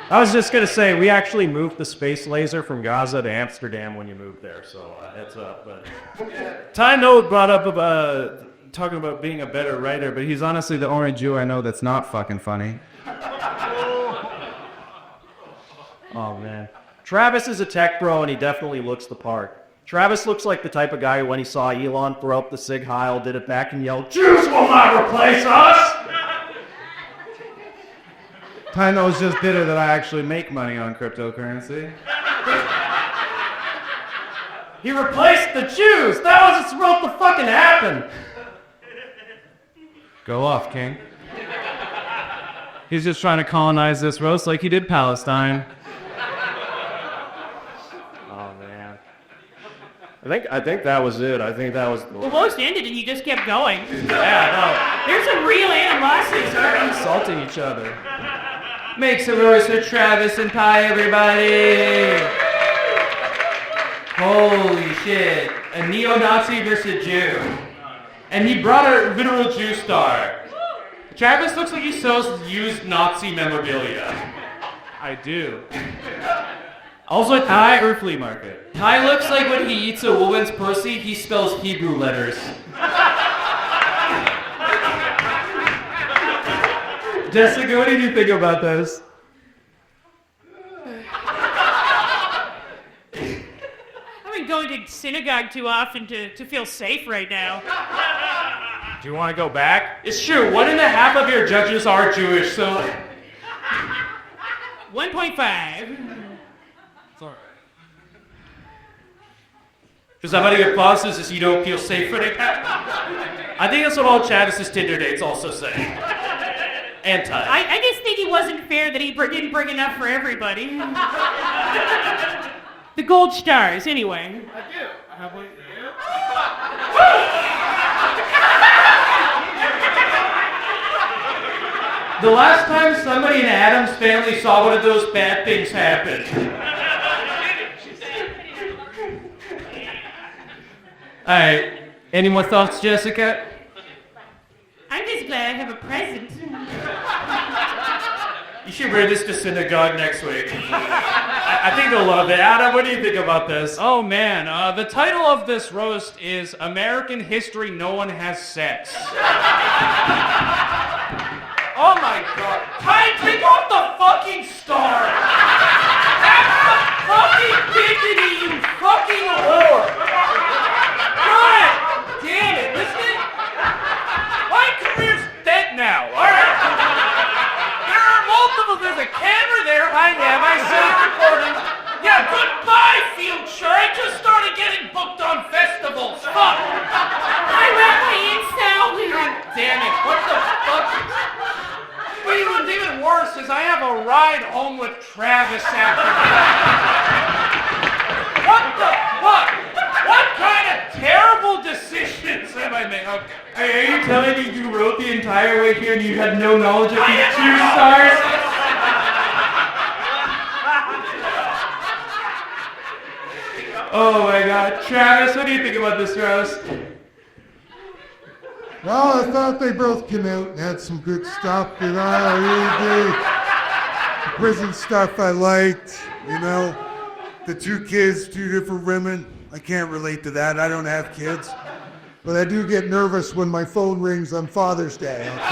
I was just going to say, we actually moved the space laser from Gaza to Amsterdam when you moved there, so heads up. But Ty Knoll brought up talking about being a better writer, but he's honestly the only Jew I know that's not fucking funny. Oh, man. Travis is a tech bro, and he definitely looks the part. Travis looks like the type of guy who, when he saw Elon throw up the Sig Heil, did it back and yelled, "Jews will not replace us!" Ty Knoll's just bitter that I actually make money on cryptocurrency. He replaced the Jews! That wasn't supposed to fucking happen! Go off, King. He's just trying to colonize this roast like he did Palestine. I think that was it. I think that was... The roast ended and you just kept going. Yeah, There's some real animosity, sir. no. Insulting each other. Make some roast for Travis and Pie, everybody. Holy shit. A neo-Nazi versus a Jew. And he brought a literal Jew star. Travis looks like he sells used Nazi memorabilia. I do. Also at Thai or flea market. Ty looks like when he eats a woman's pussy, he spells Hebrew letters. Jessica, what did you think about this? I've been going to synagogue too often to feel safe right now. Do you want to go back? It's true, 1.5 of your judges are Jewish, so... 1.5. Because I'm gonna get bosses is you don't feel safe for it. I think that's what all Chavis's Tinder dates also say. And Ty. I just think it wasn't fair that he didn't bring enough for everybody. The gold stars, anyway. I do. How about you? The last time somebody in Adam's family saw one of those bad things happen. Alright, any more thoughts, Jessica? I'm just glad I have a present. You should wear this to synagogue next week. I think they'll love it. Adam, what do you think about this? Oh man, the title of this roast is American History No One Has Sex. Oh my god. Ty, take off the fucking star! Have some fucking dignity, you fucking whore! God damn it, listen! My career's dead now, alright? There are multiple, there's a camera there, I see it recording. Yeah, goodbye, field shirt, I just started getting booked on festivals, fuck! I wrapped my incel. God damn it, what the fuck? Wait, what's even worse is I have a ride home with Travis after What the fuck? What kind of terrible decisions am I making? Are you telling me you wrote the entire way here and you had no knowledge of these 2 stars? Oh my god. Travis, what do you think about this roast? Well, I thought they both came out and had some good stuff, you know, I really did. The prison stuff I liked, you know. The 2 kids, 2 different women. I can't relate to that, I don't have kids. But I do get nervous when my phone rings on Father's Day, I'll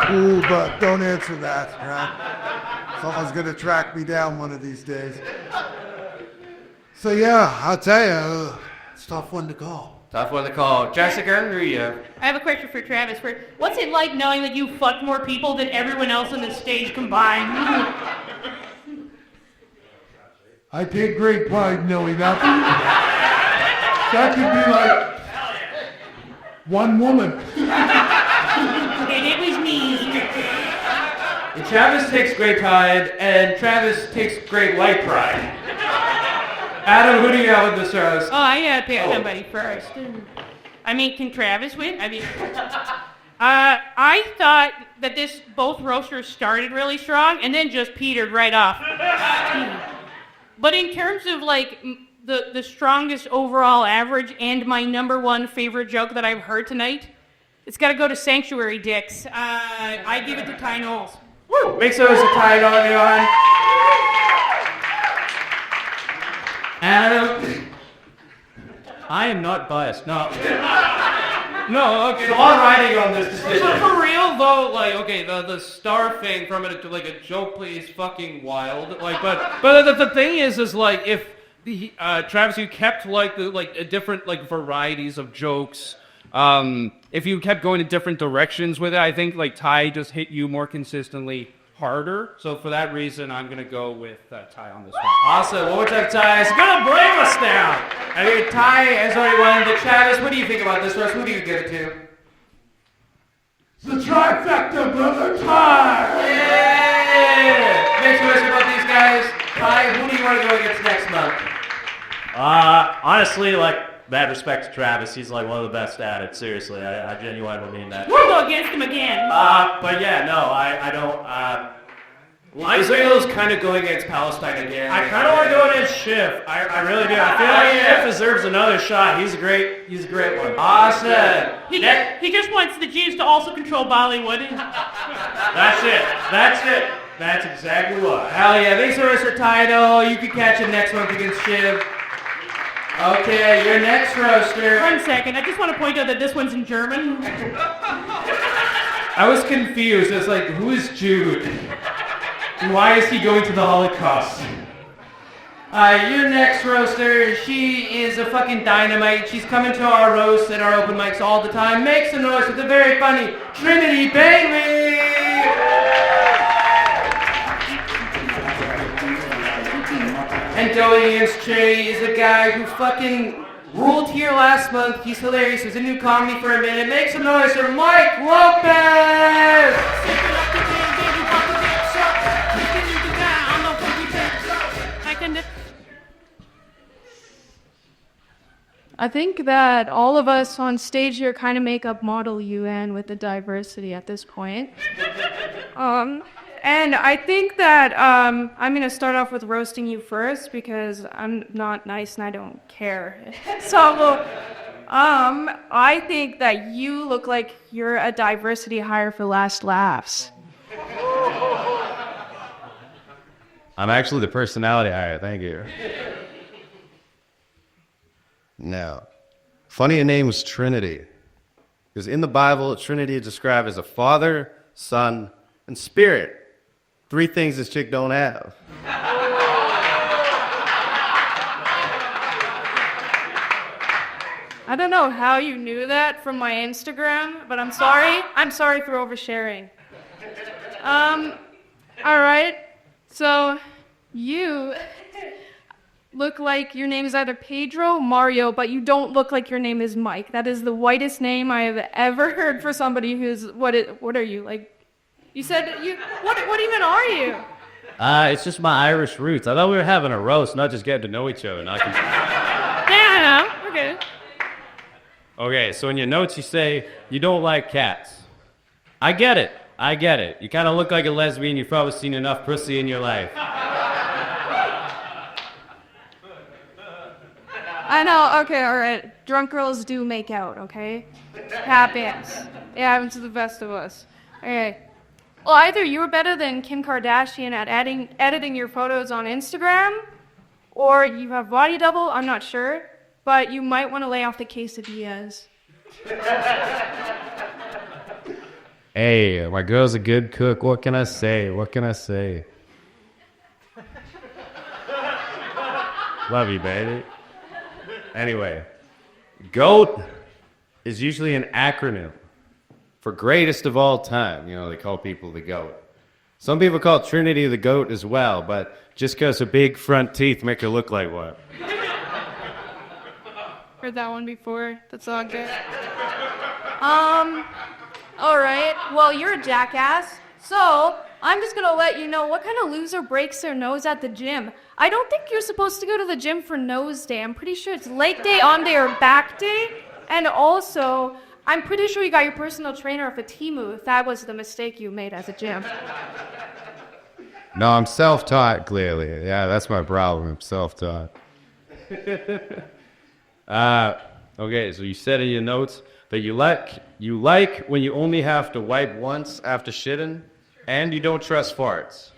tell you. Ooh, but don't answer that, right? Someone's gonna track me down one of these days. So yeah, I'll tell you, it's a tough one to call. Tough one to call. Jessica, who are you? I have a question for Travis. What's it like knowing that you fucked more people than everyone else on the stage combined? I take great pride knowing that. That could be like one woman. And it was me. And Travis takes great pride, and Travis takes great white pride. Adam, who do you have with this roast? Oh, I gotta pick somebody first. I mean, can Travis win? I mean, I thought that both roasters started really strong and then just petered right off. But in terms of like the strongest overall average and my number 1 favorite joke that I've heard tonight, it's got to go to Sanctuary Dicks. I give it to Ty Knowles. Woo! Make sure there's a tie on everyone. Adam, I am not biased. No. No, okay. There's a lot of writing on this decision. So for real though, like, okay, the star thing from it to like a joke play is fucking wild. Like, but the thing is like if the Travis, you kept like different like varieties of jokes. If you kept going in different directions with it, I think like Ty just hit you more consistently harder. So for that reason, I'm gonna go with Ty on this one. Awesome. One more time, Ty. It's gonna bring us down. I mean, Ty has already won. The Travis, what do you think about this roast? Who do you give it to? The trifecta, brother, Ty! Yeah. Next question about these guys. Ty, who do you want to go against next month? Honestly, like, mad respect to Travis. He's like one of the best at it. Seriously, I genuinely mean that. We'll go against him again. But yeah, no, I don't. Is there those kind of going against Palestine again? I kind of want to go against Shiv. I really do. I feel like Shiv deserves another shot. He's a great one. Awesome. He just wants the Jews to also control Bollywood. That's it. That's exactly what. Hell yeah. Thanks for Mr. Title. You can catch him next month against Shiv. Okay, your next roaster. 1 second. I just want to point out that this one's in German. I was confused. It's like, who is Jude? And why is he going to the Holocaust? Your next roaster, she is a fucking dynamite. She's coming to our roast and our open mics all the time. Make some noise with the very funny Trinity Bailey! And going against Trinity is a guy who fucking ruled here last month. He's hilarious. He was in new comedy for a minute. Make some noise for Mike Lopez! I think that all of us on stage here kind of make up Model UN with the diversity at this point. And I think that I'm going to start off with roasting you first because I'm not nice and I don't care. So I think that you look like you're a diversity hire for Last Laffs. I'm actually the personality hire, thank you. No. Funny name was Trinity. Because in the Bible, Trinity is described as a Father, Son, and Spirit. 3 things this chick don't have. I don't know how you knew that from my Instagram, but I'm sorry. I'm sorry for oversharing. All right. So you look like your name is either Pedro, Mario, but you don't look like your name is Mike. That is the whitest name I have ever heard for somebody who's what are you like? You said you what even are you? It's just my Irish roots. I thought we were having a roast, not just getting to know each other. Yeah, okay. Okay, so in your notes you say you don't like cats. I get it. You kind of look like a lesbian. You've probably seen enough pussy in your life. I know, okay, all right. Drunk girls do make out, okay? It happens. It happens to the best of us. Okay. Well, either you were better than Kim Kardashian at editing your photos on Instagram, or you have body double, I'm not sure, but you might want to lay off the quesadillas. Hey, my girl's a good cook. What can I say? Love you, baby. Anyway, GOAT is usually an acronym for greatest of all time. You know, they call people the GOAT. Some people call Trinity the GOAT as well, but just because her big front teeth make her look like one. Heard that one before. That's all good. All right. Well, you're a jackass. So I'm just going to let you know what kind of loser breaks their nose at the gym. I don't think you're supposed to go to the gym for nose day. I'm pretty sure it's leg day, arm day, or back day. And also, I'm pretty sure you got your personal trainer off of Temu if that was the mistake you made as a gym. No, I'm self-taught, clearly. Yeah, that's my problem. I'm self-taught. Okay, so you said in your notes that you like when you only have to wipe once after shitting, and you don't trust farts.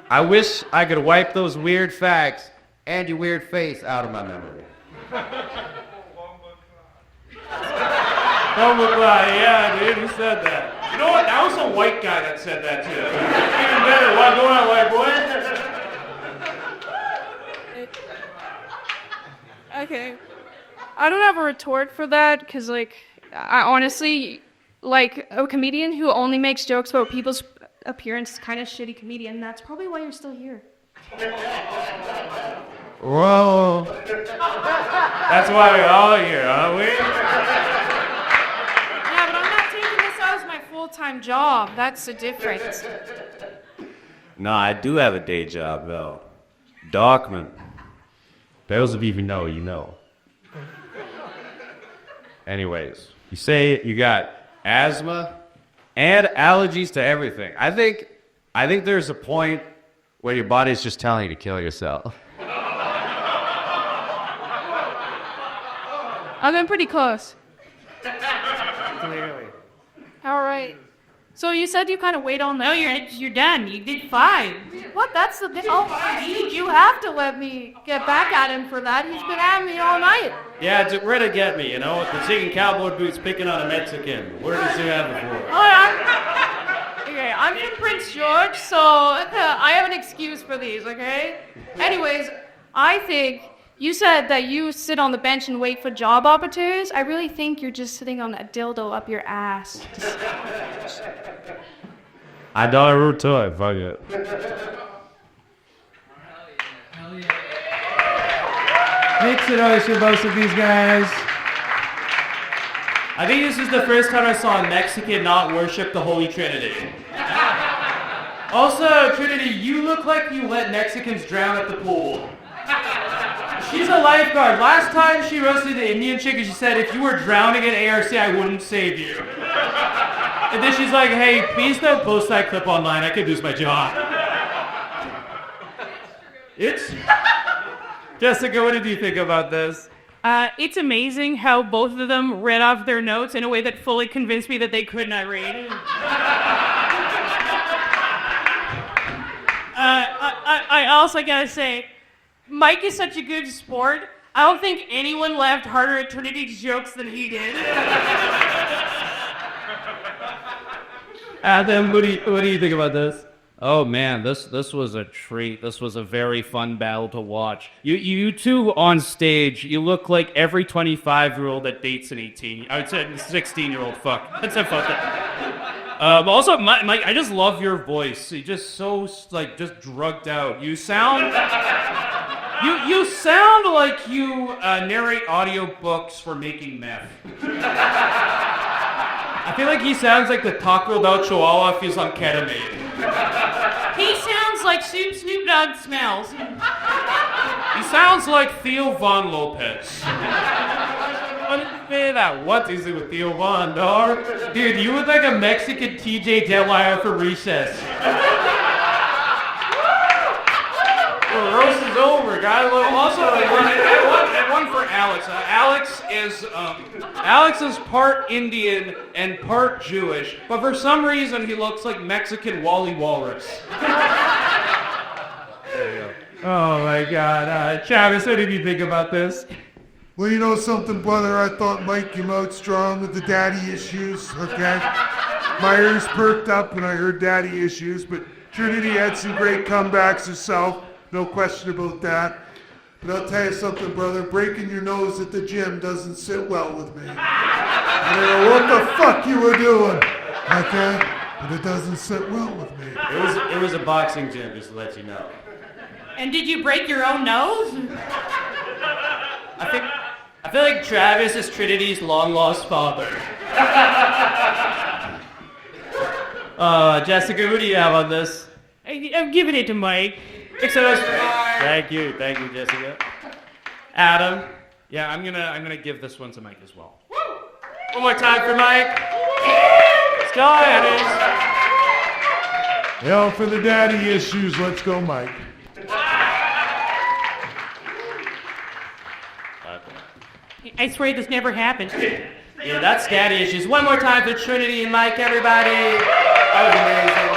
I wish I could wipe those weird facts and your weird face out of my memory. Yeah, dude, who said that? You know what? That was a white guy that said that too. Even better. What's going on, white boy? Okay. I don't have a retort for that because, like, I honestly, like, a comedian who only makes jokes about people's appearance is kind of shitty comedian. That's probably why you're still here. Whoa. That's why we're all here, aren't we? Yeah, but I'm not taking this as my full-time job. That's the difference. No, I do have a day job, though. Darkman. Those of you who know, you know. Anyways, you say you got asthma and allergies to everything. I think there's a point where your body's just telling you to kill yourself. I've been pretty close. Clearly. All right. So you said you kind of wait on. No, you're done. You did 5. What? That's the... Oh, you have to let me get back at him for that. He's been at me all night. Yeah, it's where to get me, you know? With the chicken cowboy boots picking on a Mexican. Where did you have before? I'm from Prince George, so I have an excuse for these, okay? Anyways, I think you said that you sit on the bench and wait for job opportunities. I really think you're just sitting on that dildo up your ass. I don't root to it, fuck it. Make some noise for both of these guys. I think this is the first time I saw a Mexican not worship the Holy Trinity. Also, Trinity, you look like you let Mexicans drown at the pool. She's a lifeguard. Last time she roasted the Indian chick, she said, if you were drowning at ARC, I wouldn't save you. And then she's like, hey, please don't post that clip online. I could lose my job. Jessica, what did you think about this? It's amazing how both of them read off their notes in a way that fully convinced me that they could not read. I also gotta say, Mike is such a good sport. I don't think anyone laughed harder at Trinity's jokes than he did. Adam, what do you think about this? Oh man, this was a treat. This was a very fun battle to watch. You two on stage, you look like every 25-year-old that dates an 18. I would say 16-year-old. Fuck. Let's have fun. Also, Mike, I just love your voice. You're just so just drugged out. You sound like you narrate audiobooks for making meth. I feel like he sounds like the Taco Bell Chihuahua if he's on ketamine. He sounds like Snoop Dogg smells. He sounds like Theo Von Lopez. What is it with Theo Von, dog? Dude, you look like a Mexican TJ Detweiler for recess. Well, the roast is over, guys. Also, one for Alex. Alex is part Indian and part Jewish, but for some reason he looks like Mexican Wally Walrus. There you go. Oh my God, Travis, what did you think about this? Well, you know something, brother? I thought Mike came out strong with the daddy issues, okay? My ears perked up when I heard daddy issues, but Trinity had some great comebacks herself, no question about that. But I'll tell you something, brother, breaking your nose at the gym doesn't sit well with me. I don't know what the fuck you were doing, okay? But it doesn't sit well with me. It was a boxing gym, just to let you know. And did you break your own nose? I feel like Travis is Trinity's long-lost father. Jessica, who do you have on this? I'm giving it to Mike. Thank you, Jessica. Adam? Yeah, I'm gonna give this one to Mike as well. One more time for Mike. Let's go, Adams. Yo, for the daddy issues, let's go, Mike. I swear this never happened. Yeah, that's daddy issues. One more time for Trinity and Mike, everybody. That was amazing.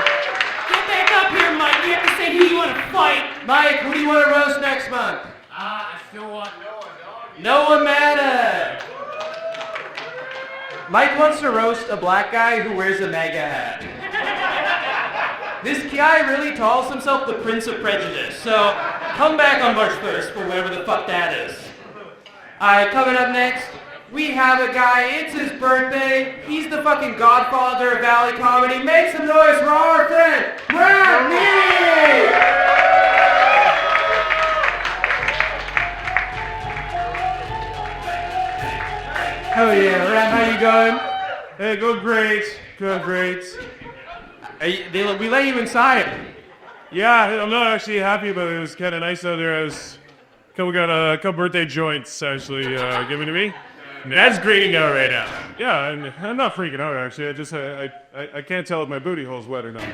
Get back up here, Mike. You have to say who you want to fight. Mike, who do you want to roast next month? I still want No one matter. Mike wants to roast a black guy who wears a MAGA hat. This guy really calls himself the Prince of Prejudice, so come back on March 1st for whatever the fuck that is. Alright, coming up next, we have a guy, it's his birthday, he's the fucking godfather of Valley comedy. Make some noise for our friend, Rankin! Oh yeah, Ram, how you going? Hey, go great. We let you inside. Yeah, I'm not actually happy about it. It was kind of nice out there. We got a couple birthday joints actually given to me. That's greeting out right now. Yeah, and I'm not freaking out actually. I can't tell if my booty hole's wet or not.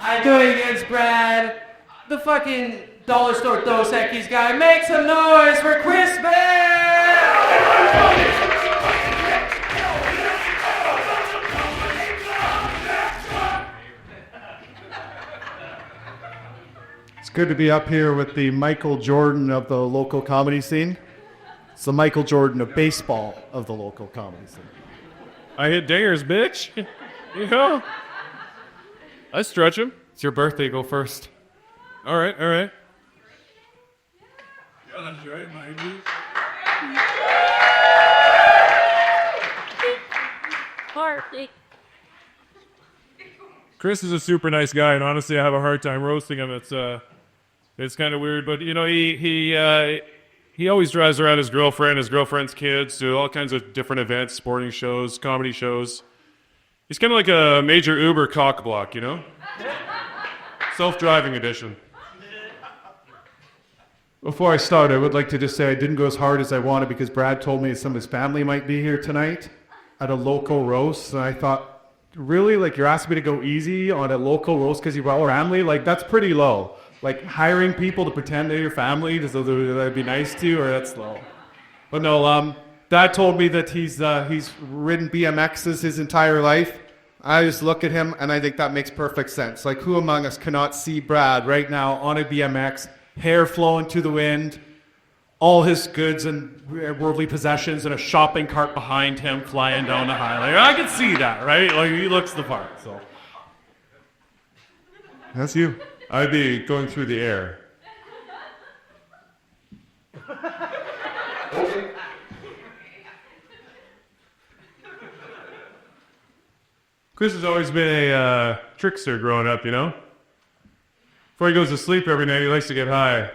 I'm going against Brad, the fucking dollar store Dos Equis guy. Make some noise for Christmas! It's good to be up here with the Michael Jordan of the local comedy scene. It's the Michael Jordan of baseball of the local comedy scene. I hit dingers, bitch. You know? I stretch him. It's your birthday. Go first. All right. Yeah, that's right, Mikey. Chris is a super nice guy, and honestly, I have a hard time roasting him. It's It's kind of weird, but you know, he always drives around his girlfriend's kids to all kinds of different events, sporting shows, comedy shows. He's kind of like a major Uber cockblock, you know? Self-driving edition. Before I start, I would like to just say I didn't go as hard as I wanted because Brad told me some of his family might be here tonight at a local roast, and I thought, really? Like, you're asking me to go easy on a local roast because you're our family? Like, that's pretty low. Like, hiring people to pretend they're your family, so they'd be nice to you, or that's low. But no, Dad told me that he's ridden BMXs his entire life. I just look at him, and I think that makes perfect sense. Like, who among us cannot see Brad right now on a BMX, hair flowing to the wind, all his goods and worldly possessions, and a shopping cart behind him flying down the highway? I can see that, right? Like, he looks the part, so. That's you. I'd be going through the air. Chris has always been a trickster growing up, you know? Before he goes to sleep every night, he likes to get high.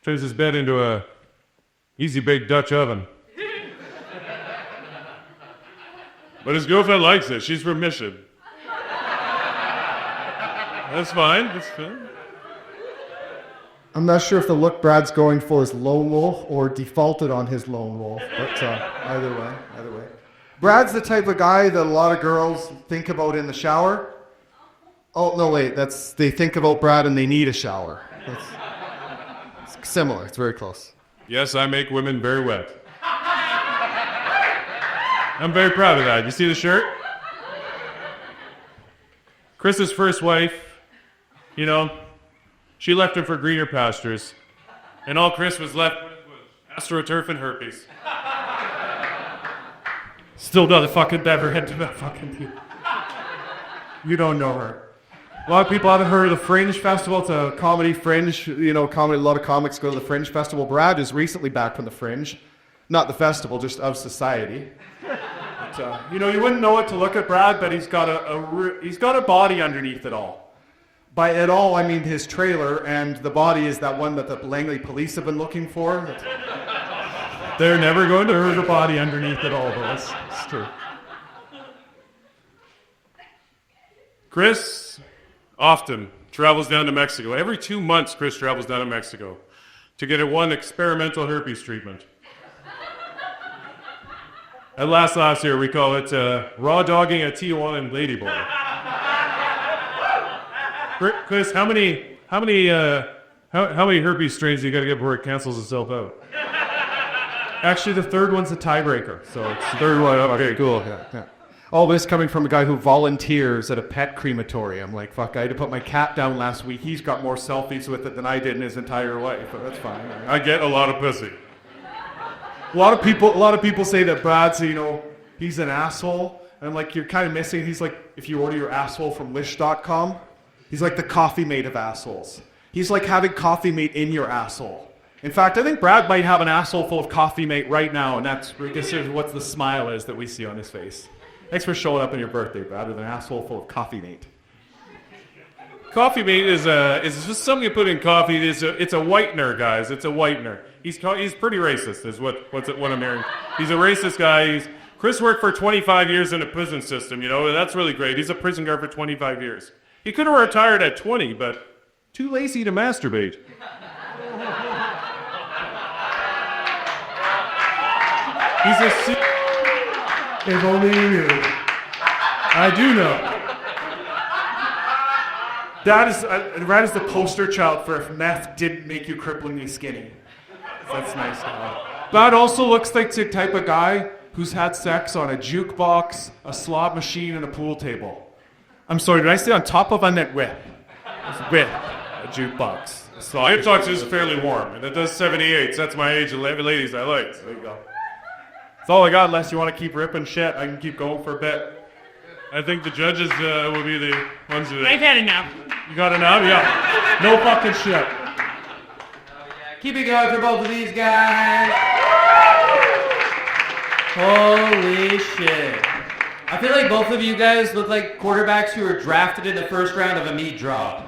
Turns his bed into a easy-baked Dutch oven. But his girlfriend likes it. She's from Mission. That's fine. That's fine. I'm not sure if the look Brad's going for is lone wolf or defaulted on his lone wolf, but either way. Brad's the type of guy that a lot of girls think about in the shower. Oh, no, wait, they think about Brad and they need a shower. It's similar, it's very close. Yes, I make women very wet. I'm very proud of that. You see the shirt? Chris's first wife, you know, she left him for greener pastures, and all Chris was left with was astroturf and herpes. Still got a fucking better head to that fucking dude. You don't know her. A lot of people haven't heard of the Fringe Festival. It's a comedy fringe, you know, comedy. A lot of comics go to the Fringe Festival. Brad is recently back from the Fringe. Not the festival, just of society. But, you know, you wouldn't know it to look at Brad, but he's got a body underneath it all. By it all, I mean his trailer, and the body is that one that the Langley police have been looking for. They're never going to hurt a body underneath it all, though. It's true. Chris often travels down to Mexico. Every 2 months, Chris travels down to Mexico to get one experimental herpes treatment. At last year, we call it raw dogging a Tijuanan ladyboy. Chris, how many herpes strains do you got to get before it cancels itself out? Actually, the third one's a tiebreaker, so it's the third one. Okay, cool. Yeah. All this coming from a guy who volunteers at a pet crematorium. Like, fuck, I had to put my cat down last week. He's got more selfies with it than I did in his entire life, but that's fine. I get a lot of pussy. A lot of people say that Brad's, you know, he's an asshole, and like you're kind of missing. He's like, if you order your asshole from Wish.com, he's like the coffee mate of assholes. He's like having coffee mate in your asshole. In fact, I think Brad might have an asshole full of coffee mate right now, and that's what the smile is that we see on his face. Thanks for showing up on your birthday, Brad, with an asshole full of coffee mate. Coffee mate is just something you put in coffee. It's a whitener, guys. It's a whitener. He's pretty racist, is what I'm hearing. He's a racist guy. Chris worked for 25 years in a prison system. You know, that's really great. He's a prison guard for 25 years. He could have retired at 20, but too lazy to masturbate. If only you knew. I do know. Brad is the poster child for if meth didn't make you cripplingly skinny. That's nice. Brad also looks like the type of guy who's had sex on a jukebox, a slot machine, and a pool table. I'm sorry, did I say on top of? I meant with. With a jukebox. Jukebox is fairly warm, and it does 78s. That's my age of ladies I like. There you go. That's all I got, unless you want to keep ripping shit. I can keep going for a bit. I think the judges will be the ones who... I've had enough. You got enough? Yeah. No fucking shit. Keep it going for both of these guys. Holy shit. I feel like both of you guys look like quarterbacks who were drafted in the first round of a meat drop.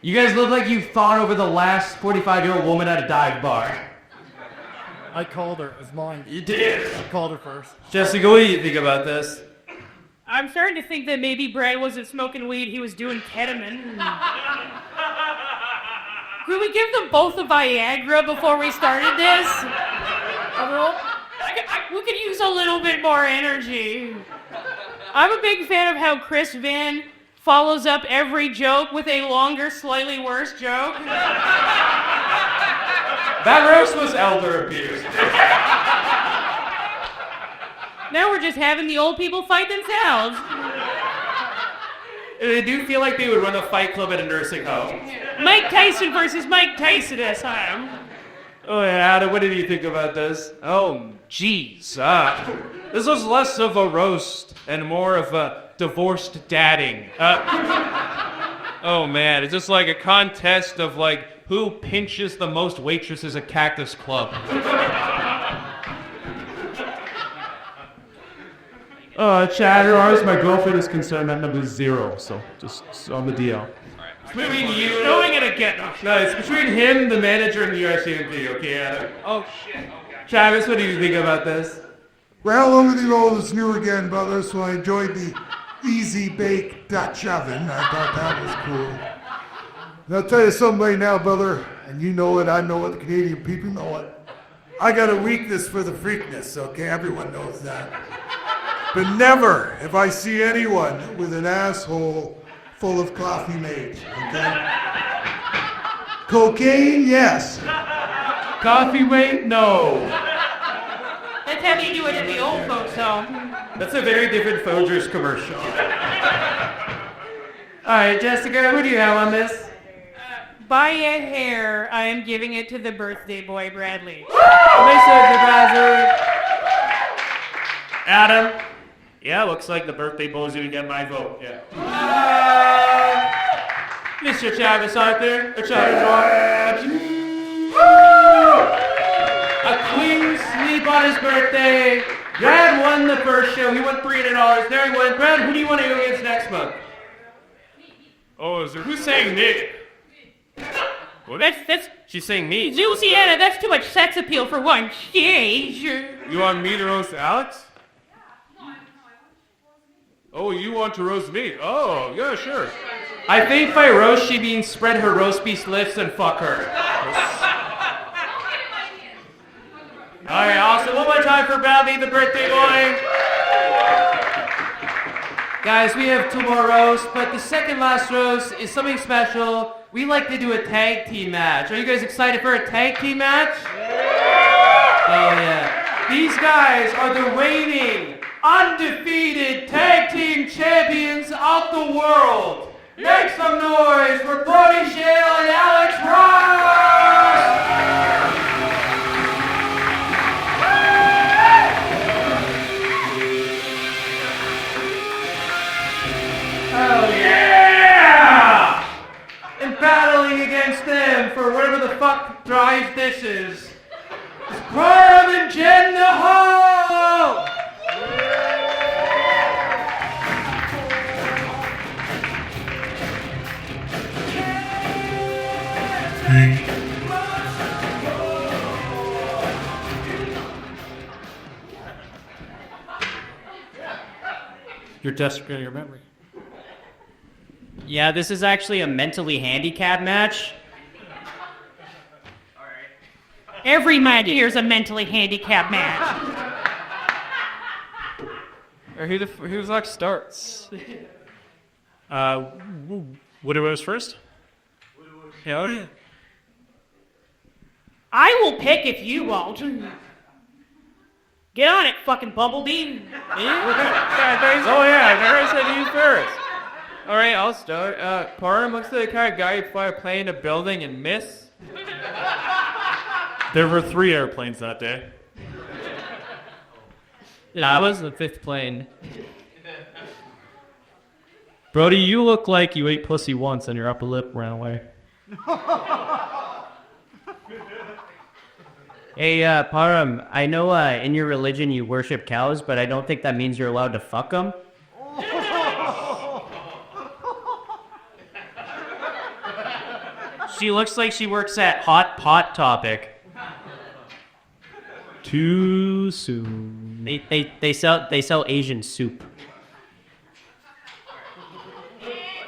You guys look like you fought over the last 45-year-old woman at a dive bar. I called her. It's mine. You did. I called her first. Jessica, what do you think about this? I'm starting to think that maybe Brad wasn't smoking weed, he was doing ketamine. Could we give them both a Viagra before we started this? We could use a little bit more energy. I'm a big fan of how Chris Van follows up every joke with a longer, slightly worse joke. That roast was elder abuse. Now we're just having the old people fight themselves. I do feel like they would run a fight club at a nursing home. Mike Tyson versus Mike Tyson this time. Oh yeah, Adam, what did you think about this? Oh, jeez. This was less of a roast and more of a divorced dadding. Oh man, it's just like a contest of like who pinches the most waitresses at Cactus Club. Chad, as far as my girlfriend is concerned, that number is 0, so just on the DL. Between you, no, I'm gonna get no. It's between him, the manager, and the RCMP. Okay, Adam. Oh shit. Okay. Travis, what do you think about this? Well, everything all is new again, brother, so I enjoyed the easy bake Dutch oven. I thought that was cool. And I'll tell you something right now, brother, and you know it, I know it, the Canadian people know it. I got a weakness for the freakness, okay? Everyone knows that. But never have I seen anyone with an asshole full of coffee mate, okay? Cocaine, yes. Coffee mate, no. That's how you do it at the old folks' home. That's a very different Folgers commercial. All right, Jessica, who do you have on this? By a hair, I am giving it to the birthday boy, Bradley. Adam? Yeah, looks like the birthday boy's gonna get my vote. Yeah. Mr. Travis Arthur, or Travis A clean sweep on his birthday. Brad won the first show. He won $300. There he went. Brad, who do you want to go against next month? Oh, is there, who's saying Nick? What? That's She's saying me. Luciana, that's too much sex appeal for one stage. You want me to roast Alex? Oh, you want to roast me? Oh, yeah, sure. I think by roast she means spread her roast beef lips and fuck her. Alright, awesome. One more time for Bradley, the birthday boy. Guys, we have 2 more roasts, but the second last roast is something special. We like to do a tag team match. Are you guys excited for a tag team match? Oh yeah. These guys are the reigning, undefeated tag team champions of the world. Make some noise for Brody, Shale, and Alex Ross! Oh yeah! And battling against them for whatever the fuck drives this is Param and Nahal! You're testing your memory. Yeah, this is actually a mentally handicapped match. Every match here's a mentally handicapped match. Or who's like starts? What was first? Yeah. I will pick if you won't. Get on it, fucking Bumblebee. Oh yeah, I never said you first. All right, I'll start. Param looks like the kind of guy who'd fly a plane in a building and miss. There were 3 airplanes that day. I was the 5th plane. Brody, you look like you ate pussy once and your upper lip ran away. Hey, Param, I know in your religion you worship cows, but I don't think that means you're allowed to fuck them. She looks like she works at Hot Pot Topic. Too soon. They sell Asian soup.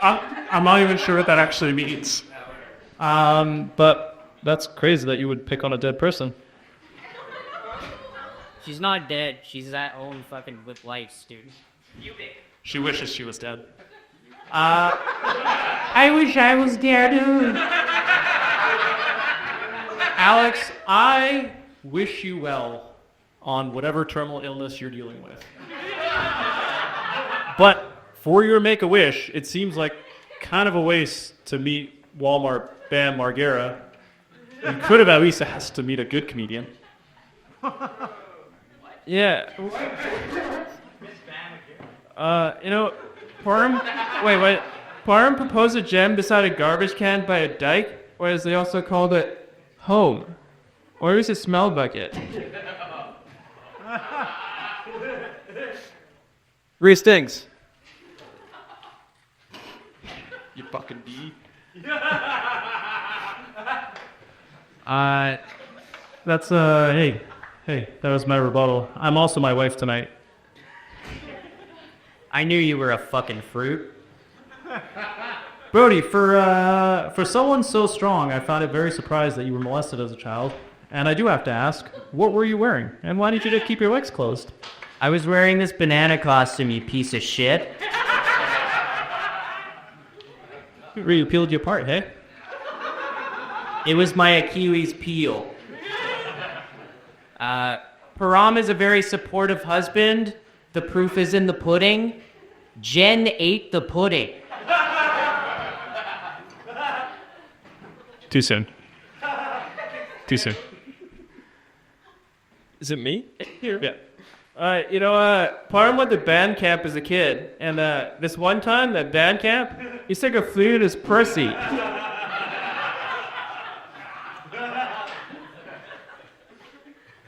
I'm not even sure what that actually means. But that's crazy that you would pick on a dead person. She's not dead. She's at home fucking with lice, dude. She wishes she was dead. I wish I was there, dude. Alex, I wish you well on whatever terminal illness you're dealing with. But for your Make-A-Wish, it seems like kind of a waste to meet Walmart Bam Margera. You could have at least asked to meet a good comedian. Yeah. Param. Wait. Param proposed a gem beside a garbage can by a dike, or as they also called it, home. Or is it smell bucket? Reese Stings. You fucking D. Hey, that was my rebuttal. I'm also my wife tonight. I knew you were a fucking fruit. Brody, for someone so strong, I found it very surprised that you were molested as a child. And I do have to ask, what were you wearing? And why did you keep your legs closed? I was wearing this banana costume, you piece of shit. You peeled you apart, hey? It was my Achilles peel. Param is a very supportive husband. The proof is in the pudding. Jen ate the pudding. Too soon. Too soon. Is it me? Here. Yeah. Param went to band camp as a kid, and this one time at band camp, he stuck a flute in his pussy.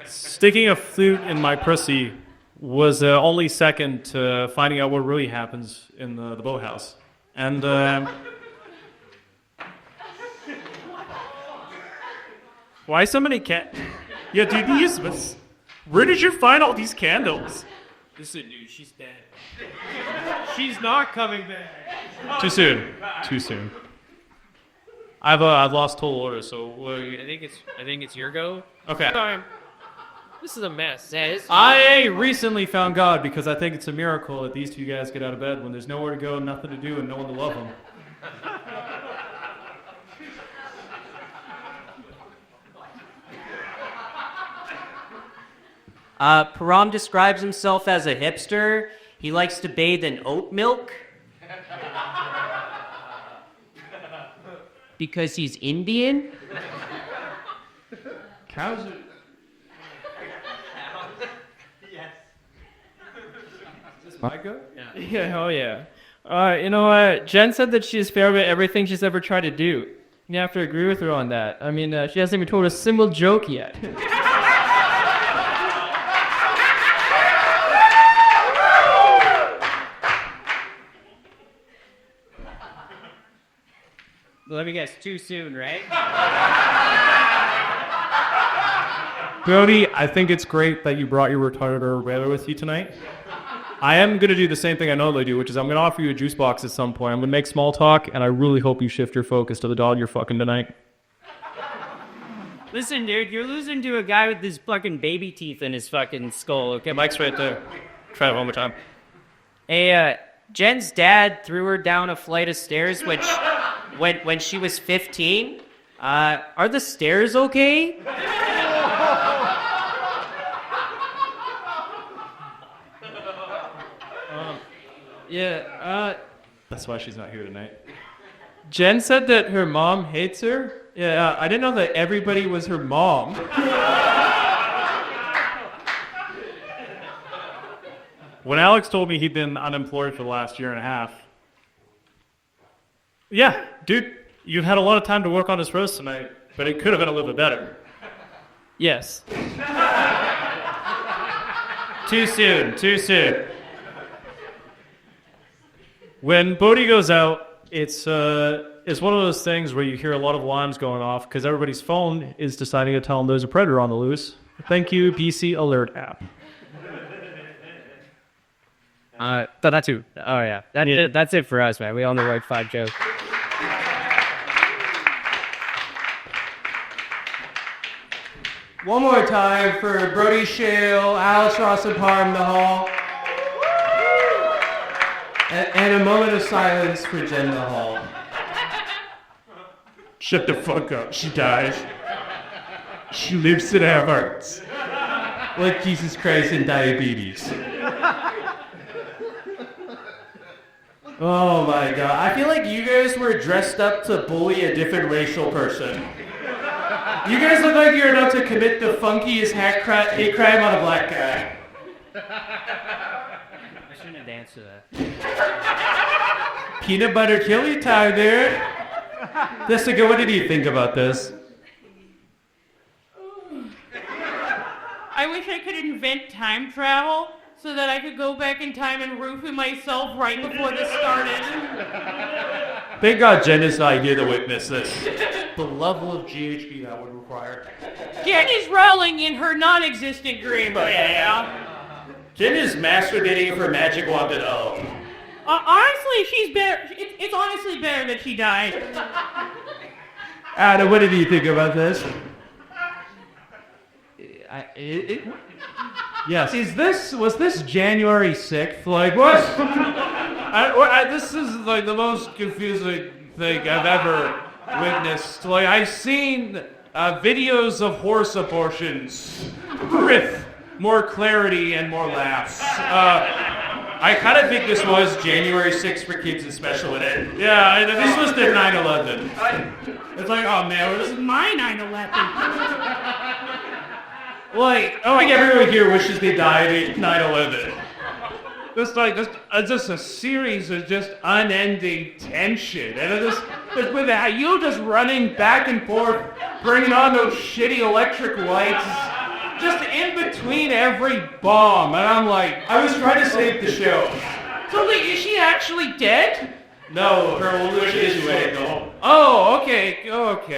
Sticking a flute in my pussy was only second to finding out what really happens in the boathouse. And why so many Yeah, dude, these. Where did you find all these candles? Listen, dude, she's dead. She's not coming back. Too soon. Too soon. I've lost total order, so I think it's your go. okay. Time. This is a mess, Says. I recently found God because I think it's a miracle that these two guys get out of bed when there's nowhere to go, nothing to do, and no one to love them. Param describes himself as a hipster. He likes to bathe in oat milk. Because he's Indian. Cows are... Is this my go? Yeah, oh yeah. Jen said that she's failed at everything she's ever tried to do. You have to agree with her on that. I mean, she hasn't even told a single joke yet. Let me guess, too soon, right? Brody, I think it's great that you brought your retarded whaler with you tonight. I am going to do the same thing I normally do, which is I'm going to offer you a juice box at some point. I'm going to make small talk, and I really hope you shift your focus to the dog you're fucking tonight. Listen, dude, you're losing to a guy with his fucking baby teeth in his fucking skull, okay? Mike's right there. Try it one more time. Hey, Jen's dad threw her down a flight of stairs, which, when she was 15. Are the stairs okay? That's why she's not here tonight. Jen said that her mom hates her. Yeah, I didn't know that everybody was her mom. When Alex told me he'd been unemployed for the last year and a half, yeah, dude, you've had a lot of time to work on this roast tonight, but it could have been a little bit better. Yes. Too soon. When Brody goes out, it's it's one of those things where you hear a lot of alarms going off because everybody's phone is deciding to tell them there's a predator on the loose. Thank you, PC Alert app. That's it. Oh yeah, that's it for us, man. We on the right 5 jokes. One more time for Brody, Shale, Alice, Ross, and Param, Nahal. And a moment of silence for Jen Nahal. Shut the fuck up. She dies. She lives in our hearts. Like Jesus Christ and diabetes. Oh my god. I feel like you guys were dressed up to bully a different racial person. You guys look like you're about to commit the funkiest hate crime on a black guy. I shouldn't have danced to that. Peanut butter chili time there. Jessica, what did you think about this? I wish I could invent time travel so that I could go back in time and roofie myself right before this started. Thank God Jen is not here to witness this. The level of GHB that would require. Jen is rolling in her non-existent grave. Oh, yeah. Jen is masturbating for magic wand at all. Honestly, she's better. It's honestly better that she died. Adam, what did you think about this? Yes. Was this January 6th? Like, what? This is like the most confusing thing I've ever witnessed. Like, I've seen videos of horse abortions with more clarity and more laughs. I kind of think this was January 6th for kids and special ed. Yeah, this was their 9/11. It's like, oh man, This is my 9/11. like, oh, like everyone here wishes they died at 9/11. Just just a series of just unending tension, and it just with that you just running back and forth, bringing on those shitty electric lights, just in between every bomb, and I'm like, I was trying to save the show. So, like, is she actually dead? No, her only wish is to go. Oh, okay.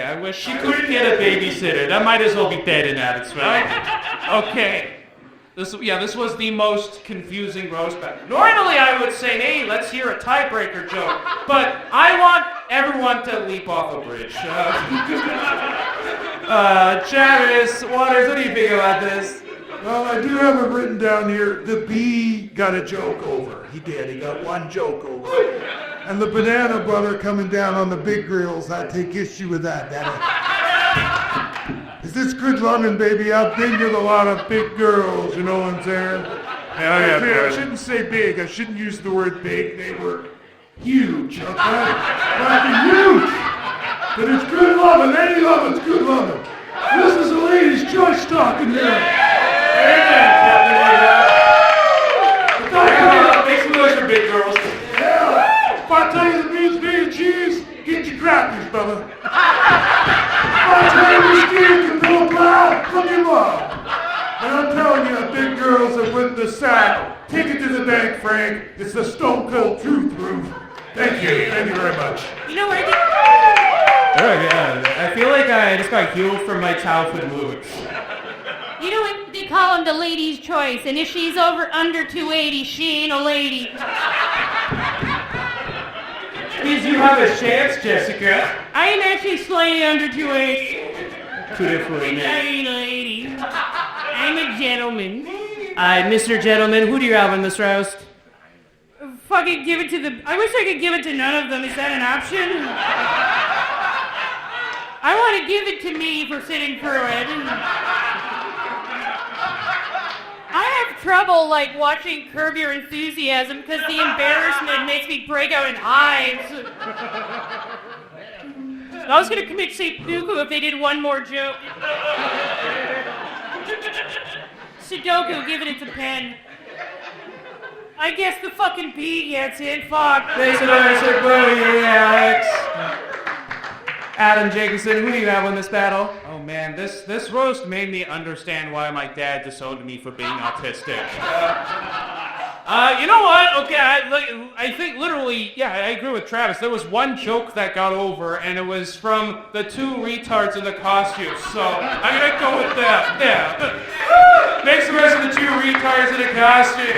I wish she couldn't get a babysitter. That might as well be dead in Abbotsford. Okay. This was the most confusing roast battle. Normally I would say, hey, let's hear a tiebreaker joke, but I want everyone to leap off a bridge. Travis, Waters, what do you think about this? Well, I do have it written down here. The bee got a joke over. He did. He got one joke over. And the banana brother coming down on the big grills, I take issue with that. Is this good loving, baby? I've been with a lot of big girls, you know what I'm saying? I shouldn't say big. I shouldn't use the word big. They were huge, okay? Huge! But it's good loving. Any loving's good loving. This is a lady's choice talking here. Make some noise for big girls. Yeah. If I tell you the beans, bean, and cheese, get your crackers, brother. If I tell you the steer can go loud, look him up. And I'm telling you, big girls that win the sack, take it to the bank, Frank. It's the stone cold truth proof. Thank you. Thank you very much. You know what I did? I feel like I just got healed from my childhood moods. You know what? They call him the lady's choice, and if she's under 280, she ain't a lady. Means you have a chance, Jessica. I am actually slightly under 280. Two different I men. ain't a lady. I'm a gentleman. Mr. Gentleman, who do you have on this roast? Fucking give it to the... I wish I could give it to none of them. Is that an option? I want to give it to me for sitting through it. I have trouble, like, watching Curb Your Enthusiasm because the embarrassment makes me break out in hives. I was going to commit seppuku if they did one more joke. Sudoku, giving it to Penn. I guess the fucking bee gets it. Fuck. Thanks for Brody, Alex. Adam Jacobson, who do you have on this battle? Oh man, this roast made me understand why my dad disowned me for being autistic. You know what? Okay, I think literally, yeah, I agree with Travis. There was one joke that got over, and it was from the two retards in the costumes. So I'm gonna go with that. Yeah. Makes the rest of the two retards in the costume.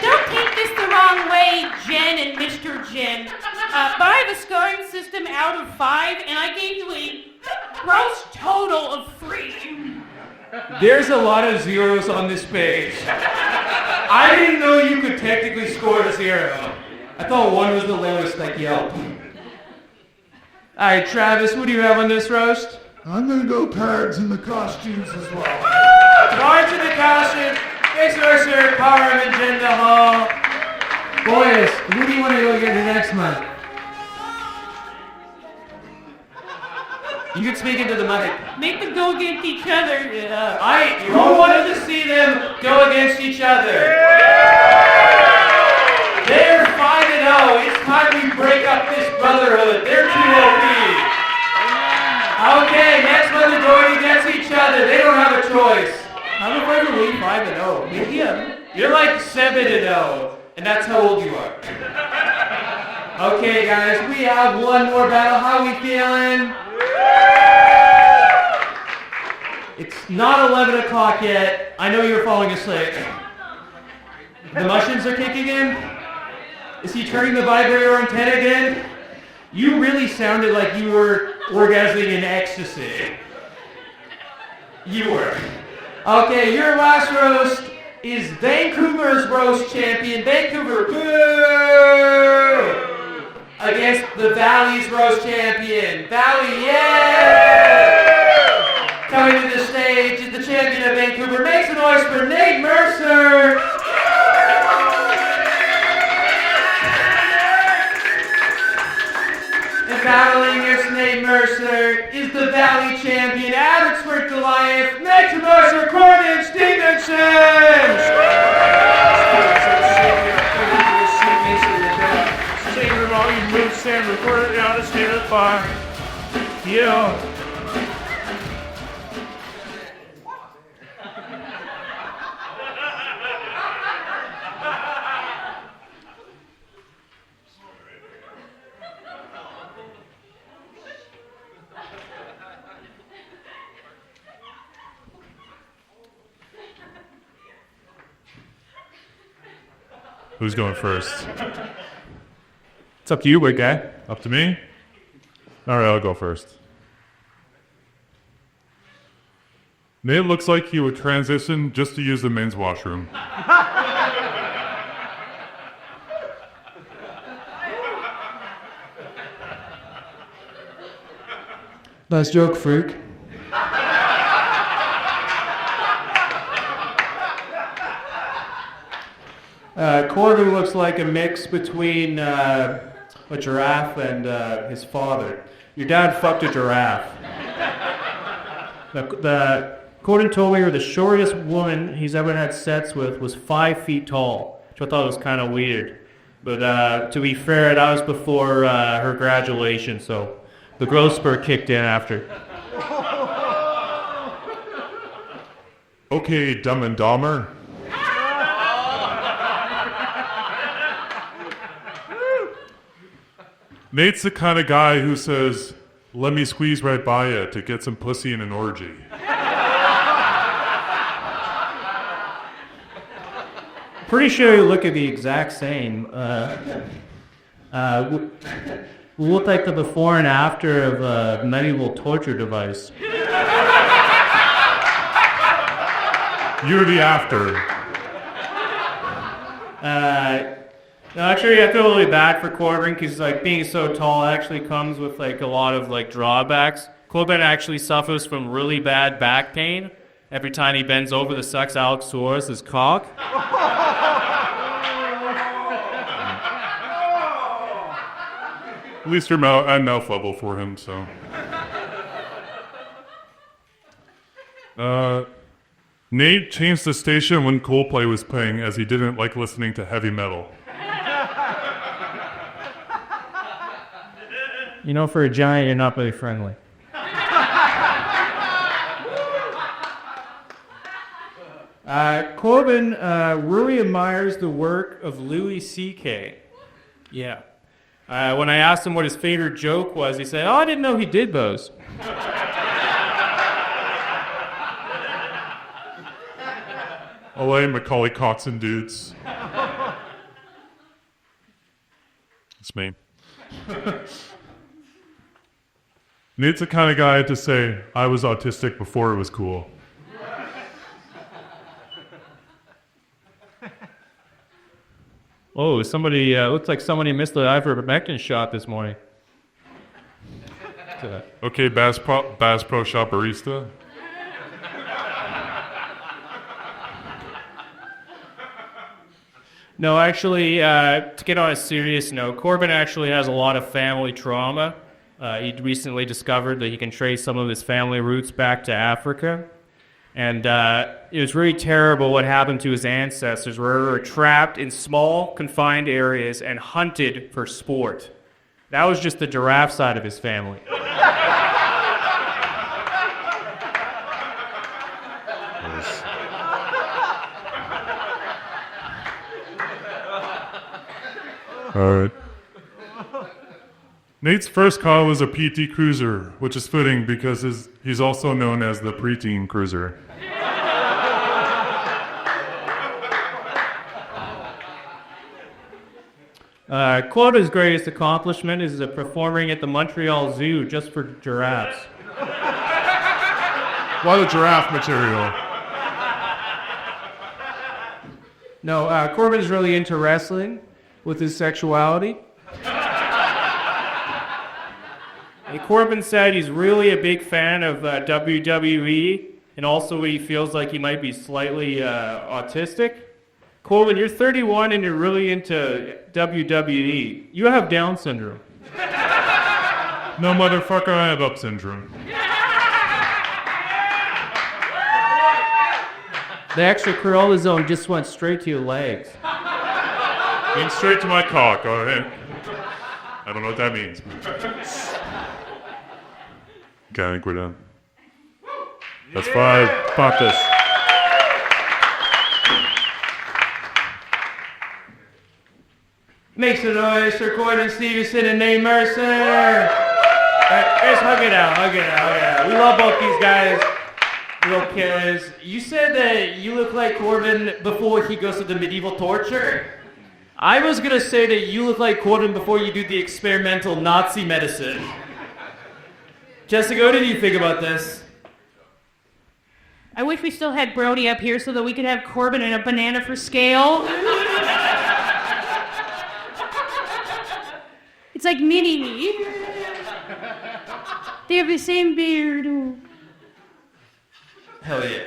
Don't take this the wrong way, Jen and Mr. Jen. But I have a scoring system out of 5, and I gave you a gross total of 3. There's a lot of zeros on this page. I didn't know you could technically score a 0. I thought 1 was the lowest, like Yelp. All right, Travis, what do you have on this roast? I'm gonna go Pards in the costumes as well. Pards in the costume. Thanks, Mercer, Param, and Jen Nahal. Boys, who do you want to go get next month? You can speak into the mic. Make them go against each other. You all wanted to see them go against each other. They're 5-0. It's time we break up this brotherhood. They're too OP. Okay, next month they're going against each other. They don't have a choice. How the fuck are we 5-0? Yeah. You're like 7-0, and that's how old you are. Okay, guys, we have one more battle. How are we feeling? It's not 11 o'clock yet. I know you're falling asleep. The mushrooms are kicking in? Is he turning the vibrator on 10 again? You really sounded like you were orgasming in ecstasy. You were. Okay, your last roast is Vancouver's roast champion, Vancouver, boo! Against the Valley's roast champion, Valley, yeah! Coming to the stage is the champion of Vancouver. Make some noise for Nate Mercer! And battling against Nate Mercer is the Valley champion, Abbotsford Goliath. Make some noise for Corbin Stephenson! Sing the volume, move, stand, record it out of state of fire. Yeah. Who's going first? It's up to you, big guy. Up to me? All right, I'll go first. Nate looks like he would transition just to use the men's washroom. Nice joke, freak. Corbin looks like a mix between a giraffe and his father. Your dad fucked a giraffe. Corbin told me the shortest woman he's ever had sex with was 5 feet tall, which I thought was kind of weird. But to be fair, that was before her graduation, so the growth spurt kicked in after. Okay, Dumb and Dahmer. Nate's the kind of guy who says, "Let me squeeze right by you to get some pussy in an orgy." Pretty sure you look at the exact same. We look like the before and after of a medieval torture device. You're the after. No, actually, I feel really bad for Corbin because like being so tall actually comes with like a lot of like drawbacks. Corbin actually suffers from really bad back pain every time he bends over to suck Alex Suarez's cock. At least you're at mouth level for him, so. Nate changed the station when Coldplay was playing as he didn't like listening to heavy metal. You know, for a giant, you're not really friendly. Corbin really admires the work of Louis C.K. Yeah. When I asked him what his favorite joke was, he said, "Oh, I didn't know he did those." LA Macaulay Culkin dudes. It's me. Nate's the kind of guy to say, I was autistic before it was cool. Oh, somebody, looks like somebody missed the ivermectin shot this morning. Okay, Bass Pro Shop Barista. No, actually, to get on a serious note, Corbin actually has a lot of family trauma. He recently discovered that he can trace some of his family roots back to Africa. And it was really terrible what happened to his ancestors, where they were trapped in small, confined areas and hunted for sport. That was just the giraffe side of his family. All right. Nate's first car was a PT Cruiser, which is fitting because he's also known as the preteen cruiser. Corbin's greatest accomplishment is performing at the Montreal Zoo just for giraffes. Why the giraffe material? No, Corbin's really into wrestling with his sexuality. And Corbin said he's really a big fan of WWE, and also he feels like he might be slightly autistic. Corbin, you're 31 and you're really into WWE. You have Down syndrome. No, motherfucker, I have Up syndrome. The extra cortisone just went straight to your legs. Went straight to my cock. All right. I don't know what that means. Okay, I think we're done. That's 5. Pop this. Make some noise for Corbin Stephenson and Nate Mercer. Guys, hug it out, hug it out, hug it out. We love both these guys. Real killers. You said that you look like Corbin before he goes to the medieval torture. I was gonna say that you look like Corbin before you do the experimental Nazi medicine. Jessica, what did you think about this? I wish we still had Brody up here so that we could have Corbin and a banana for scale. It's like mini-me. They have the same beard. Hell yeah.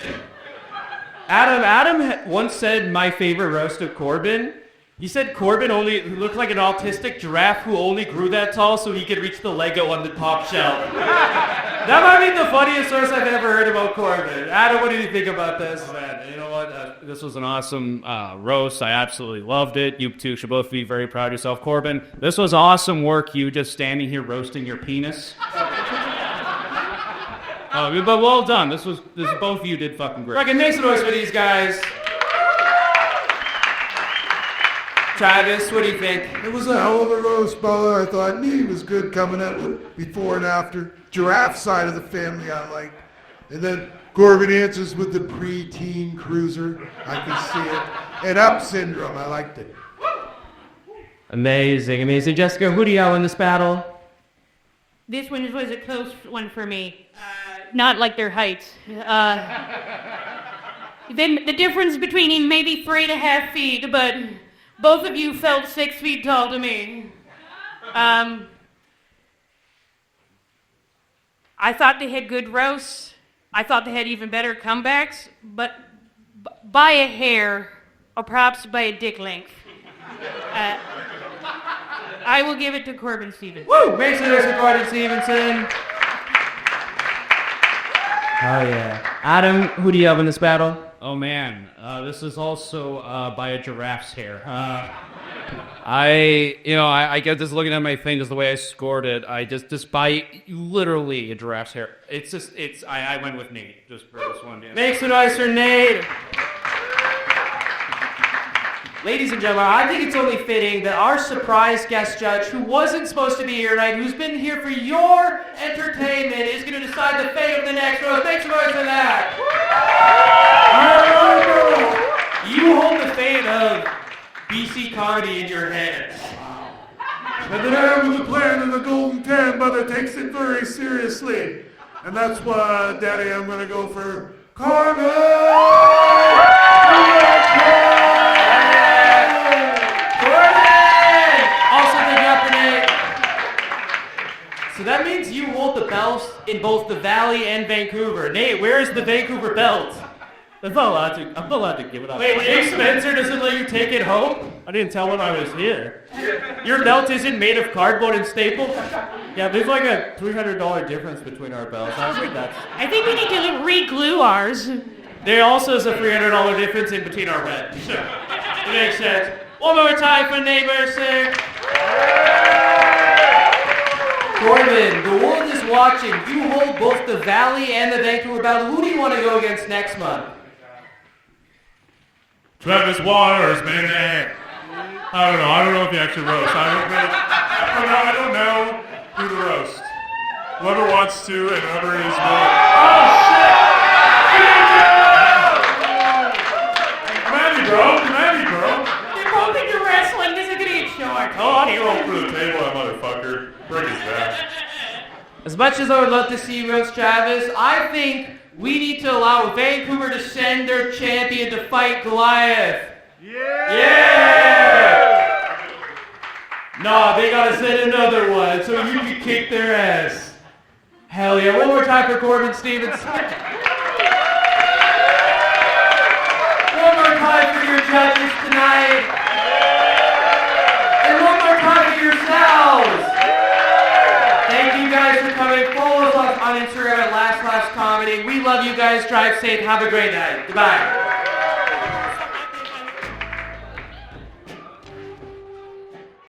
Adam once said my favorite roast of Corbin. He said Corbin only looked like an autistic giraffe who only grew that tall so he could reach the Lego on the top shelf. That might be the funniest roast I've ever heard about Corbin. Adam, what did you think about this? You know what? This was an awesome roast. I absolutely loved it. You two should both be very proud of yourself. Corbin, this was awesome work. You just standing here roasting your penis. But well done. This both of you did fucking great. Fucking make some noise for these guys. Travis, what do you think? It was a hell of a roast, brother. I thought Nate was good coming up with before and after. Giraffe side of the family I like. And then Corbin answers with the preteen cruiser. I can see it. And Up syndrome. I liked it. Amazing, amazing. Jessica, who do you have in this battle? This one was a close one for me. Not like their height. Then the difference between him maybe 3.5 feet, but both of you felt 6 feet tall to me. I thought they had good roasts. I thought they had even better comebacks, but by a hair, or perhaps by a dick length. I will give it to Corbin Stephenson. Woo! Make some noise for Corbin Stephenson. Oh yeah. Adam, who do you have in this battle? Oh man, this is also by a giraffe's hair. I get this looking at my thing, just the way I scored it. I just by literally a giraffe's hair. I went with Nate just for this one. Yeah. Make some noise for Nate. Ladies and gentlemen, I think it's only fitting that our surprise guest judge, who wasn't supposed to be here tonight, who's been here for your entertainment, is going to decide the fate of the next row. Thanks so much for that. You hold the fate of BC comedy in your hands. And the man with the plan and the golden tan brother takes it very seriously. And that's why, Daddy, I'm going to go for Corbin! Also the Japanese. So that means you hold the belts in both the Valley and Vancouver. Nate, where is the Vancouver belt? I'm not allowed to give it up. Wait, Nick Spencer doesn't let you take it home? I didn't tell him I was here. Your belt isn't made of cardboard and staple? Yeah, there's like a $300 difference between our belts. I think that's... I think we need to re-glue ours. There also is a $300 difference in between our rent. Sure. It makes sense. One more time for Nate Mercer. Corbin, the world is watching. You hold both the Valley and the Vancouver battle. Who do you want to go against next month? Travis Waters, man. I don't know if he actually roasts. I don't know who to roast. Whoever wants to and whoever is willing. Oh, shit! Come at me, bro. They're both into wrestling. This is going to get short. Oh, on you roll through the table, that motherfucker. Bring his back. As much as I would love to see you roast Travis, I think we need to allow Vancouver to send their champion to fight Goliath. Yeah! No, they gotta send another one so you can kick their ass. Hell yeah, one more time for Corbin Stephenson. One more time for your judges tonight. And one more time for yourselves. Thank you guys for coming. Follow us on Instagram at Laffs Comedy. We love you guys. Drive safe. Have a great night. Goodbye.